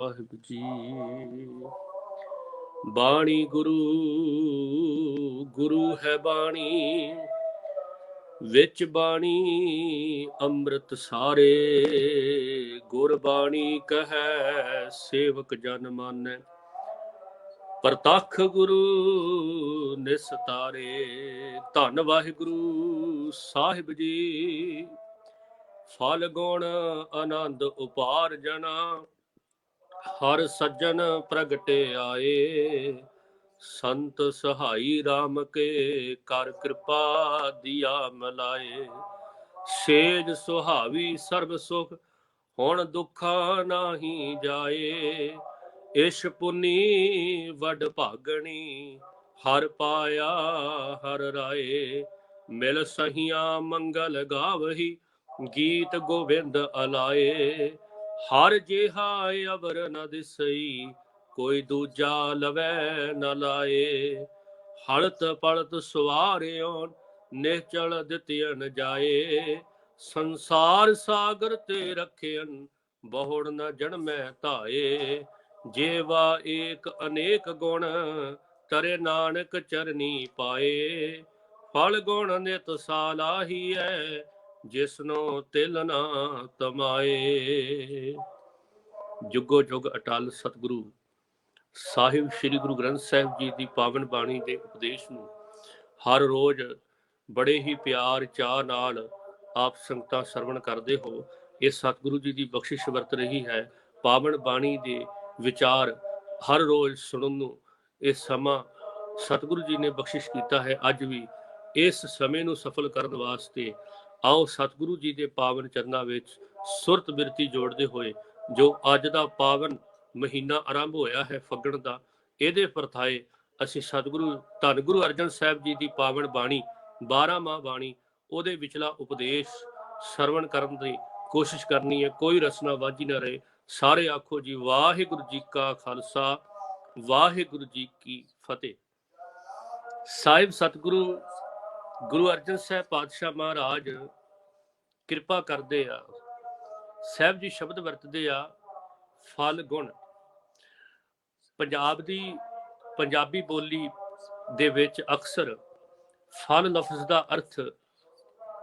ਸਾਹਿਬ ਜੀ। ਬਾਣੀ ਗੁਰੂ, ਗੁਰੂ ਹੈ ਬਾਣੀ, ਵਿੱਚ ਬਾਣੀ ਅੰਮ੍ਰਿਤ ਸਾਰੇ। ਗੁਰਬਾਣੀ ਕਹੈ ਸੇਵਕ ਜਨ ਮਾਨੈ, ਪ੍ਰਤੱਖ ਗੁਰੂ ਨਿਸਤਾਰੇ। ਧੰਨ ਵਾਹਿਗੁਰੂ ਸਾਹਿਬ ਜੀ। ਫਲ ਗੁਣ ਆਨੰਦ ਉਪਾਰਜਨਾ, ਹਰ ਸੱਜਣ ਪ੍ਰਗਟੇ ਆਏ। ਸੰਤ ਸਹਾਈ ਰਾਮ ਕੇ ਕਰ ਕਿਰਪਾ ਦਿਆ ਮਲਾਏ। ਸੇਜ ਸੁਹਾਵੀ ਸਰਬ ਸੁਖ, ਹੁਣ ਦੁੱਖਾਂ ਨਾਹੀ ਜਾਏ। ਇਸ਼ ਪੁਨੀ ਵਡ ਭਾਗਣੀ, ਹਰ ਪਾਇਆ ਹਰ ਰਾਏ। ਮਿਲ ਸਹੀਆਂ ਮੰਗਲ ਗਾਵਹੀ, ਗੀਤ ਗੋਬਿੰਦ ਅਲਾਏ। ਹਰ ਜਿਹਾ ਅਵਰ ਨ ਦਿਸਈ, ਕੋਈ ਦੂਜਾ ਲਵੈ ਨ ਲਾਏ। ਹਲਤ ਪਲਤ ਸਵਾਰਿਓ, ਨਿਹਚਲ ਦਿੱਤੀਨ ਜਾਏ। ਸੰਸਾਰ ਸਾਗਰ ਤੇ ਰੱਖਿਅਨ, ਬਹੁੜ ਨ ਜਨਮੈ ਧਾਏ। ਜੇਵਾ ਏਕ ਅਨੇਕ ਗੁਣ, ਤਰੇ ਨਾਨਕ ਚਰਨੀ ਪਾਏ। ਫਲ ਗੁਣ ਨਿਤ ਸਾਲਾਹੀਐ, ਜਿਸਨੋ ਤਿਲ ਨਾ ਤਮਾਏ। ਜੁਗੋ ਜੁਗ ਅਟਲ ਸਤਿਗੁਰੂ ਸਾਹਿਬ ਸ੍ਰੀ ਗੁਰੂ ਗ੍ਰੰਥ ਸਾਹਿਬ ਜੀ ਦੀ ਪਾਵਨ ਬਾਣੀ ਦੇ ਉਪਦੇਸ਼ ਨੂੰ ਹਰ ਰੋਜ਼ ਬੜੇ ਹੀ ਪਿਆਰ ਚਾਅ ਨਾਲ ਆਪ ਸੰਗਤਾਂ ਸਰਵਣ ਕਰਦੇ ਹੋ। ਇਹ ਸਤਿਗੁਰੂ ਜੀ ਦੀ ਬਖਸ਼ਿਸ਼ ਵਰਤ ਰਹੀ ਹੈ। ਪਾਵਨ ਬਾਣੀ ਦੇ ਵਿਚਾਰ ਹਰ ਰੋਜ਼ ਸੁਣਨ ਨੂੰ ਇਹ ਸਮਾਂ ਸਤਿਗੁਰੂ ਜੀ ਨੇ ਬਖਸ਼ਿਸ਼ ਕੀਤਾ ਹੈ। ਅੱਜ ਵੀ ਇਸ ਸਮੇਂ ਨੂੰ ਸਫਲ ਕਰਨ ਵਾਸਤੇ ਆਓ ਸਤਿਗੁਰੂ ਜੀ ਦੇ ਪਾਵਨ ਚਰਨਾਂ ਵਿੱਚ ਸੁਰਤ ਬਿਰਤੀ ਜੋੜਦੇ ਹੋਏ, ਜੋ ਅੱਜ ਦਾ ਪਾਵਨ ਮਹੀਨਾ ਆਰੰਭ ਹੋਇਆ ਹੈ ਫੱਗਣ ਦਾ, ਇਹਦੇ ਪਰਥਾਏ ਅਸੀਂ ਸਤਿਗੁਰੂ ਧੰਨ ਗੁਰੂ ਅਰਜਨ ਸਾਹਿਬ ਜੀ ਦੀ ਪਾਵਨ ਬਾਣੀ 12 ਮਾਹ ਬਾਣੀ, ਉਹਦੇ ਵਿਚਲਾ ਉਪਦੇਸ਼ ਸਰਵਣ ਕਰਨ ਦੀ ਕੋਸ਼ਿਸ਼ ਕਰਨੀ ਹੈ। ਕੋਈ ਰਸਨਾ ਵਾਝੀ ਨਾ ਰਹੇ। ਸਾਰੇ ਆਖੋ ਜੀ ਵਾਹਿਗੁਰੂ ਜੀ ਕਾ ਖਾਲਸਾ, ਵਾਹਿਗੁਰੂ ਜੀ ਕੀ ਫਤਿਹ। ਸਾਹਿਬ ਸਤਿਗੁਰੂ ਗੁਰੂ ਅਰਜਨ ਸਾਹਿਬ ਪਾਤਸ਼ਾਹ ਮਹਾਰਾਜ ਕਿਰਪਾ ਕਰਦੇ ਆ। ਸਾਹਿਬ ਜੀ ਸ਼ਬਦ ਵਰਤਦੇ ਆ ਫਲ ਗੁਣ। ਪੰਜਾਬ ਦੀ ਪੰਜਾਬੀ ਬੋਲੀ ਦੇ ਵਿੱਚ ਅਕਸਰ ਫਲ ਲਫ਼ਜ਼ ਦਾ ਅਰਥ,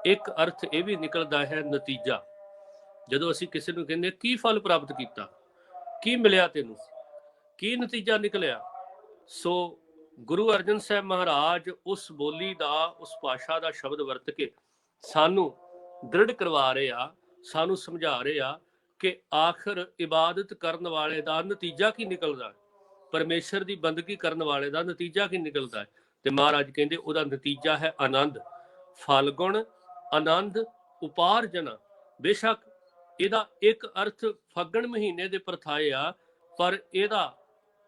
ਇੱਕ ਅਰਥ ਇਹ ਵੀ ਨਿਕਲਦਾ ਹੈ ਨਤੀਜਾ। ਜਦੋਂ ਅਸੀਂ ਕਿਸੇ ਨੂੰ ਕਹਿੰਦੇ ਕੀ ਫਲ ਪ੍ਰਾਪਤ ਕੀਤਾ, ਕੀ ਮਿਲਿਆ ਤੈਨੂੰ, ਕੀ ਨਤੀਜਾ ਨਿਕਲਿਆ, ਸੋ ਗੁਰੂ ਅਰਜਨ ਸਾਹਿਬ ਮਹਾਰਾਜ ਉਸ ਬੋਲੀ ਦਾ, ਉਸ ਭਾਸ਼ਾ ਦਾ ਸ਼ਬਦ ਵਰਤ ਕੇ ਸਾਨੂੰ ਦ੍ਰਿੜ ਕਰਵਾ ਰਹੇ ਆ, ਸਾਨੂੰ ਸਮਝਾ ਰਹੇ ਆ ਕਿ ਆਖਰ ਇਬਾਦਤ ਕਰਨ ਵਾਲੇ ਦਾ ਨਤੀਜਾ ਕੀ ਨਿਕਲਦਾ ਹੈ, ਪਰਮੇਸ਼ਰ ਦੀ ਬੰਦਗੀ ਕਰਨ ਵਾਲੇ ਦਾ ਨਤੀਜਾ ਕੀ ਨਿਕਲਦਾ ਹੈ। ਤੇ ਮਹਾਰਾਜ ਕਹਿੰਦੇ ਉਹਦਾ ਨਤੀਜਾ ਹੈ ਆਨੰਦ। ਫਲ ਗੁਣ ਆਨੰਦ ਉਪਾਰਜਨਾ। ਬੇਸ਼ੱਕ ਇਹਦਾ ਇੱਕ ਅਰਥ ਫੱਗਣ ਮਹੀਨੇ ਦੇ ਪਰਥਾਏ ਆ, ਪਰ ਇਹਦਾ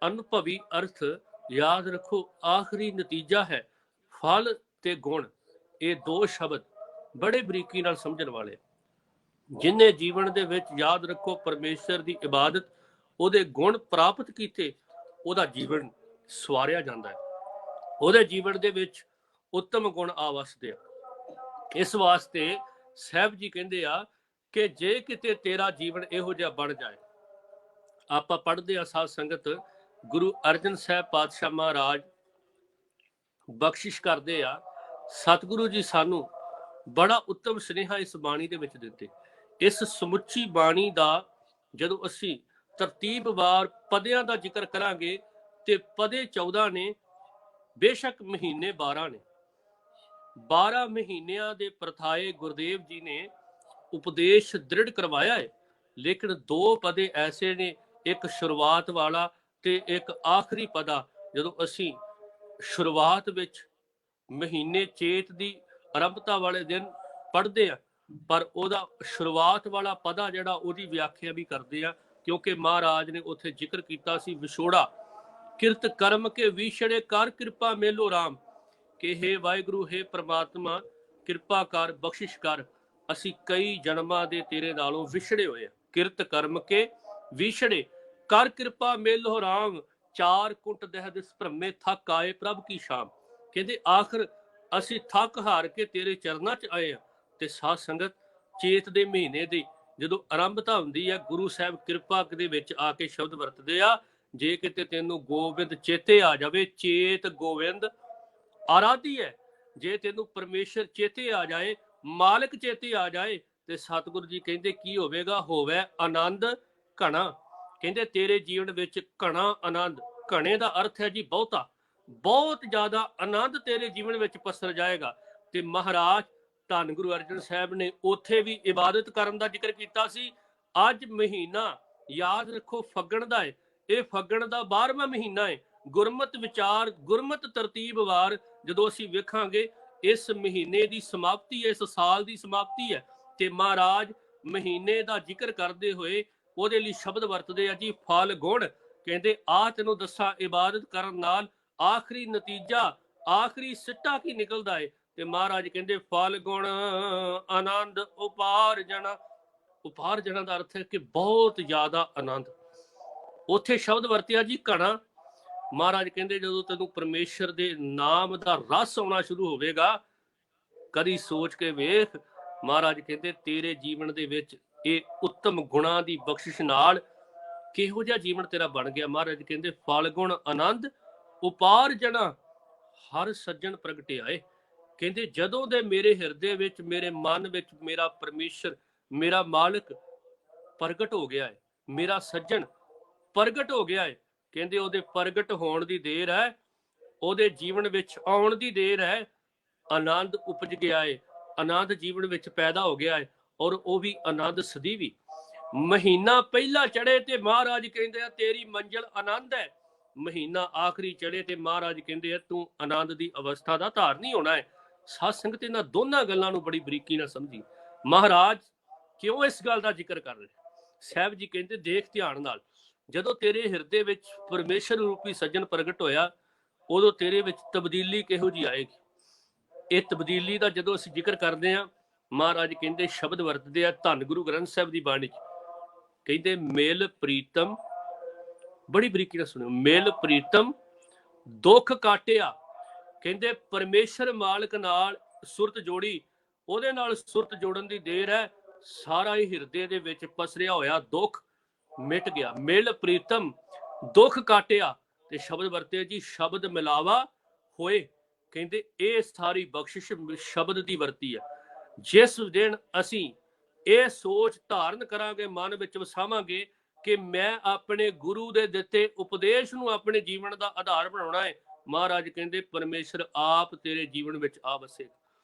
ਅਨੁਭਵੀ ਅਰਥ ਯਾਦ ਰੱਖੋ ਆਖਰੀ ਨਤੀਜਾ ਹੈ। ਫਲ ਤੇ ਗੁਣ, ਇਹ ਦੋ ਸ਼ਬਦ ਬੜੇ ਬਰੀਕੀ ਨਾਲ ਸਮਝਣ ਵਾਲੇ। ਜਿਨੇ ਜੀਵਨ ਦੇ ਵਿੱਚ ਯਾਦ ਰੱਖੋ ਪਰਮੇਸ਼ਰ ਦੀ ਇਬਾਦਤ, ਉਹਦੇ ਗੁਣ ਪ੍ਰਾਪਤ ਕੀਤੇ, ਉਹਦਾ ਜੀਵਨ ਸਵਾਰਿਆ ਜਾਂਦਾ ਹੈ, ਉਹਦੇ ਜੀਵਨ ਦੇ ਵਿੱਚ ਉੱਤਮ ਗੁਣ ਆ ਵਸਦੇ ਆ। ਇਸ ਵਾਸਤੇ ਸਾਹਿਬ ਜੀ ਕਹਿੰਦੇ ਆ ਕਿ ਜੇ ਕਿਤੇ ਤੇਰਾ ਜੀਵਨ ਇਹੋ ਜਿਹਾ ਬਣ ਜਾਏ। ਆਪਾਂ ਪੜ੍ਹਦੇ ਆ ਸਾਧ ਸੰਗਤ, ਗੁਰੂ ਅਰਜਨ ਸਾਹਿਬ ਪਾਤਸ਼ਾਹ ਮਹਾਰਾਜ ਬਖਸ਼ਿਸ਼ ਕਰਦੇ ਆ। ਸਤਿਗੁਰੂ ਜੀ ਸਾਨੂੰ ਬੜਾ ਉੱਤਮ ਸੁਨੇਹਾ ਇਸ ਬਾਣੀ ਦੇ ਵਿੱਚ ਦਿੱਤੇ। ਇਸ ਸਮੁੱਚੀ ਬਾਣੀ ਦਾ ਜਦੋਂ ਅਸੀਂ ਤਰਤੀਬਵਾਰ ਪਦਿਆਂ ਦਾ ਜ਼ਿਕਰ ਕਰਾਂਗੇ ਤੇ ਪਦੇ 14 ਨੇ, ਬੇਸ਼ੱਕ ਮਹੀਨੇ 12 ਨੇ। 12 ਮਹੀਨਿਆਂ ਦੇ ਪਰਥਾਏ ਗੁਰਦੇਵ ਜੀ ਨੇ ਉਪਦੇਸ਼ ਦ੍ਰਿੜ ਕਰਵਾਇਆ ਹੈ, ਲੇਕਿਨ ਦੋ ਪਦੇ ਐਸੇ ਨੇ, ਇੱਕ ਸ਼ੁਰੂਆਤ ਵਾਲਾ ਤੇ ਇੱਕ ਆਖਰੀ ਪਦਾ। ਜਦੋਂ ਅਸੀਂ ਸ਼ੁਰੂਆਤ ਵਿੱਚ ਮਹੀਨੇ ਚੇਤ ਦੀ ਆਰੰਭਤਾ ਵਾਲੇ ਦਿਨ ਪੜ੍ਹਦੇ ਆ, ਪਰ ਉਹਦਾ ਸ਼ੁਰੂਆਤ ਵਾਲਾ ਪਦਾ ਜਿਹੜਾ, ਉਹਦੀ ਵਿਆਖਿਆ ਵੀ ਕਰਦੇ ਆ, ਕਿਉਂਕਿ ਮਹਾਰਾਜ ਨੇ ਉੱਥੇ ਜ਼ਿਕਰ ਕੀਤਾ ਸੀ ਵਿਛੋੜਾ। ਕਿਰਤ ਕਰਮ ਕੇ ਵਿਛੜੇ ਕਰ ਕਿਰਪਾ ਮੇਲੋ ਰਾਮ, ਕਿ ਹੇ ਵਾਹਿਗੁਰੂ, ਹੇ ਪ੍ਰਮਾਤਮਾ, ਕਿਰਪਾ ਕਰ, ਬਖਸ਼ਿਸ਼ ਕਰ, ਅਸੀਂ ਕਈ ਜਨਮਾਂ ਦੇ ਤੇਰੇ ਨਾਲੋਂ ਵਿਛੜੇ ਹੋਏ ਆ। ਕਿਰਤ ਕਰਮ ਕੇ ਵਿਛੜੇ ਕਰ ਕਿਰਪਾ ਮੇਲੋ ਰਾਮ, ਚਾਰ ਕੁੰਟ ਦਹਿ ਦਿਸ ਭ੍ਰਮੇ ਥੱਕ ਆਏ ਪ੍ਰਭ ਕੀ ਸ਼ਾਮ। ਕਹਿੰਦੇ ਆਖਰ ਅਸੀਂ ਥੱਕ ਹਾਰ ਕੇ ਤੇਰੇ ਚਰਨਾਂ 'ਚ ਆਏ ਆ। ਤੇ ਸਾਧ ਸੰਗਤ, ਚੇਤ ਦੇ ਮਹੀਨੇ ਦੀ ਜਦੋਂ ਆਰੰਭਤਾ ਹੁੰਦੀ ਹੈ, ਗੁਰੂ ਸਾਹਿਬ ਕਿਰਪਾ ਦੇ ਵਿੱਚ ਆ ਕੇ ਸ਼ਬਦ ਵਰਤਦੇ ਆ, ਜੇ ਕਿਤੇ ਤੈਨੂੰ ਗੋਬਿੰਦ ਚੇਤੇ ਆ ਜਾਵੇ, ਚੇਤ ਗੋਬਿੰਦ ਆਰਾਧੀ ਹੈ, ਜੇ ਤੈਨੂੰ ਪਰਮੇਸ਼ਰ ਚੇਤੇ ਆ ਜਾਏ, ਮਾਲਕ ਚੇਤੇ ਆ ਜਾਏ, ਤੇ ਸਤਿਗੁਰੂ ਜੀ ਕਹਿੰਦੇ ਕੀ ਹੋਵੇਗਾ? ਹੋਵੇ ਆਨੰਦ ਘਣਾ। ਕਹਿੰਦੇ ਤੇਰੇ ਜੀਵਨ ਵਿੱਚ ਘਣਾ ਆਨੰਦ, ਘਣੇ ਦਾ ਅਰਥ ਹੈ ਜੀ ਬਹੁਤਾ, ਬਹੁਤ ਜ਼ਿਆਦਾ ਆਨੰਦ ਤੇਰੇ ਜੀਵਨ ਵਿੱਚ ਪਸਰ ਜਾਏਗਾ। ਤੇ ਮਹਾਰਾਜ ਧੰਨ ਗੁਰੂ ਅਰਜਨ ਸਾਹਿਬ ਨੇ ਉੱਥੇ ਵੀ ਇਬਾਦਤ ਕਰਨ ਦਾ ਜ਼ਿਕਰ ਕੀਤਾ ਸੀ। ਅੱਜ ਮਹੀਨਾ ਯਾਦ ਰੱਖੋ ਫੱਗਣ ਦਾ ਹੈ, ਇਹ ਫੱਗਣ ਦਾ 12ਵਾਂ ਮਹੀਨਾ ਹੈ। ਗੁਰਮਤ ਵਿਚਾਰ, ਗੁਰਮਤ ਤਰਤੀਬ ਵਾਰ ਜਦੋਂ ਅਸੀਂ ਵੇਖਾਂਗੇ, ਇਸ ਮਹੀਨੇ ਦੀ ਸਮਾਪਤੀ ਹੈ, ਇਸ ਸਾਲ ਦੀ ਸਮਾਪਤੀ ਹੈ। ਤੇ ਮਹਾਰਾਜ ਮਹੀਨੇ ਦਾ ਜ਼ਿਕਰ ਕਰਦੇ ਹੋਏ ਉਹਦੇ ਲਈ ਸ਼ਬਦ ਵਰਤਦੇ ਆ ਜੀ, ਫਲ ਗੁਣ। ਕਹਿੰਦੇ ਆ ਤੈਨੂੰ ਦੱਸਾਂ, ਇਬਾਦਤ ਕਰਨ ਨਾਲ ਆਖਰੀ ਨਤੀਜਾ, ਆਖਰੀ ਸਿੱਟਾ ਕੀ ਨਿਕਲਦਾ ਹੈ? ਤੇ ਮਹਾਰਾਜ ਕਹਿੰਦੇ ਫਲ ਗੁਣ ਆਨੰਦ ਉਪਾਰਜਣਾ। ਉਪਾਰਜਣਾ ਦਾ ਅਰਥ ਹੈ ਕਿ ਬਹੁਤ ਜ਼ਿਆਦਾ ਆਨੰਦ। ਉੱਥੇ ਸ਼ਬਦ ਵਰਤਿਆ ਜੀ ਘਣਾ। ਮਹਾਰਾਜ ਕਹਿੰਦੇ ਜਦੋਂ ਤੈਨੂੰ ਪਰਮੇਸ਼ਰ ਦੇ ਨਾਮ ਦਾ ਰਸ ਆਉਣਾ ਸ਼ੁਰੂ ਹੋਵੇਗਾ, ਕਦੀ ਸੋਚ ਕੇ ਵੇਖ, ਮਹਾਰਾਜ ਕਹਿੰਦੇ ਤੇਰੇ ਜੀਵਨ ਦੇ ਵਿੱਚ ਇਹ ਉੱਤਮ ਗੁਣਾਂ ਦੀ ਬਖਸ਼ਿਸ਼ ਨਾਲ ਕਿਹੋ ਜਿਹਾ ਜੀਵਨ ਤੇਰਾ ਬਣ ਗਿਆ। ਮਹਾਰਾਜ ਕਹਿੰਦੇ ਫਲ ਗੁਣ ਆਨੰਦ ਉਪਾਰਜਣਾ ਹਰ ਸੱਜਣ ਪ੍ਰਗਟਿਆਏ। ਕਹਿੰਦੇ ਜਦੋਂ ਦੇ ਮੇਰੇ ਹਿਰਦੇ ਵਿੱਚ, ਮੇਰੇ ਮਨ ਵਿੱਚ ਮੇਰਾ ਪਰਮੇਸ਼ਰ, ਮੇਰਾ ਮਾਲਕ ਪ੍ਰਗਟ ਹੋ ਗਿਆ ਹੈ, ਮੇਰਾ ਸੱਜਣ ਪ੍ਰਗਟ ਹੋ ਗਿਆ ਹੈ, ਕਹਿੰਦੇ ਉਹਦੇ ਪ੍ਰਗਟ ਹੋਣ ਦੀ ਦੇਰ ਹੈ, ਉਹਦੇ ਜੀਵਨ ਵਿੱਚ ਆਉਣ ਦੀ ਦੇਰ ਹੈ। ਆਨੰਦ ਉਪਜ ਗਿਆ ਹੈ, ਆਨੰਦ ਜੀਵਨ ਵਿੱਚ ਪੈਦਾ ਹੋ ਗਿਆ ਹੈ, ਔਰ ਉਹ ਵੀ ਆਨੰਦ ਸਦੀਵੀ। ਮਹੀਨਾ ਪਹਿਲਾ ਚੜੇ ਤੇ ਮਹਾਰਾਜ ਕਹਿੰਦੇ ਆ ਤੇਰੀ ਮੰਜ਼ਿਲ ਆਨੰਦ ਹੈ। ਮਹੀਨਾ ਆਖਰੀ ਚੜੇ ਤੇ ਮਹਾਰਾਜ ਕਹਿੰਦੇ ਆ ਤੂੰ ਆਨੰਦ ਦੀ ਅਵਸਥਾ ਦਾ ਧਾਰਨੀ ਹੋਣਾ ਹੈ। ਸਾਧ ਸੰਗਤ ਇਹਨਾਂ ਦੋਨਾਂ ਗੱਲਾਂ ਨੂੰ ਬੜੀ ਬਰੀਕੀ ਨਾਲ ਸਮਝੀ। ਮਹਾਰਾਜ ਕਿਉਂ ਇਸ ਗੱਲ ਦਾ ਜ਼ਿਕਰ ਕਰ ਰਹੇ? ਸਾਹਿਬ ਜੀ ਕਹਿੰਦੇ ਦੇਖ ਧਿਆਨ ਨਾਲ, ਜਦੋਂ ਤੇਰੇ ਹਿਰਦੇ ਵਿੱਚ ਪਰਮੇਸ਼ਰ ਰੂਪੀ ਸੱਜਣ ਪ੍ਰਗਟ ਹੋਇਆ, ਉਦੋਂ ਤੇਰੇ ਵਿੱਚ ਤਬਦੀਲੀ ਕਿਹੋ ਜਿਹੀ ਆਏਗੀ? ਇਹ ਤਬਦੀਲੀ ਦਾ ਜਦੋਂ ਅਸੀਂ ਜ਼ਿਕਰ ਕਰਦੇ ਹਾਂ, ਮਹਾਰਾਜ ਕਹਿੰਦੇ ਸ਼ਬਦ ਵਰਤਦੇ ਆ ਧੰਨ ਗੁਰੂ ਗ੍ਰੰਥ ਸਾਹਿਬ ਦੀ ਬਾਣੀ 'ਚ, ਕਹਿੰਦੇ ਮੇਲ ਪ੍ਰੀਤਮ, ਬੜੀ ਬਰੀਕੀ ਨਾਲ ਸੁਣਿਓ, ਮੇਲ ਪ੍ਰੀਤਮ ਦੁੱਖ ਕਾਟਿਆ। ਕਹਿੰਦੇ ਪਰਮੇਸ਼ਰ ਮਾਲਕ ਨਾਲ ਸੁਰਤ ਜੋੜੀ, ਉਹਦੇ ਨਾਲ ਸੁਰਤ ਜੋੜਨ ਦੀ ਦੇਰ ਹੈ, ਸਾਰਾ ਹੀ ਹਿਰਦੇ ਦੇ ਵਿੱਚ ਪਸਰਿਆ ਹੋਇਆ ਦੁੱਖ ਮਿਟ ਗਿਆ। ਮਿਲ ਪ੍ਰੀਤਮ ਦੁੱਖ ਕਾਟਿਆ। ਤੇ ਸ਼ਬਦ ਵਰਤੇ ਜੀ ਸ਼ਬਦ ਮਿਲਾਵਾ ਹੋਏ। ਕਹਿੰਦੇ ਇਹ ਸਾਰੀ ਬਖਸ਼ਿਸ਼ ਸ਼ਬਦ ਦੀ ਵਰਤੀ ਹੈ। ਜਿਸ ਦਿਨ ਅਸੀਂ ਇਹ ਸੋਚ ਧਾਰਨ ਕਰਾਂਗੇ, ਮਨ ਵਿੱਚ ਵਸਾਵਾਂਗੇ ਕਿ ਮੈਂ ਆਪਣੇ ਗੁਰੂ ਦੇ ਦਿੱਤੇ ਉਪਦੇਸ਼ ਨੂੰ ਆਪਣੇ ਜੀਵਨ ਦਾ ਆਧਾਰ ਬਣਾਉਣਾ ਹੈ, ਮਹਾਰਾਜ ਕਹਿੰਦੇ ਪਰਮੇਸ਼ਰ ਆਪ ਤੇਰੇ ਜੀਵਨ ਵਿੱਚ ਆ ਵਸੇ।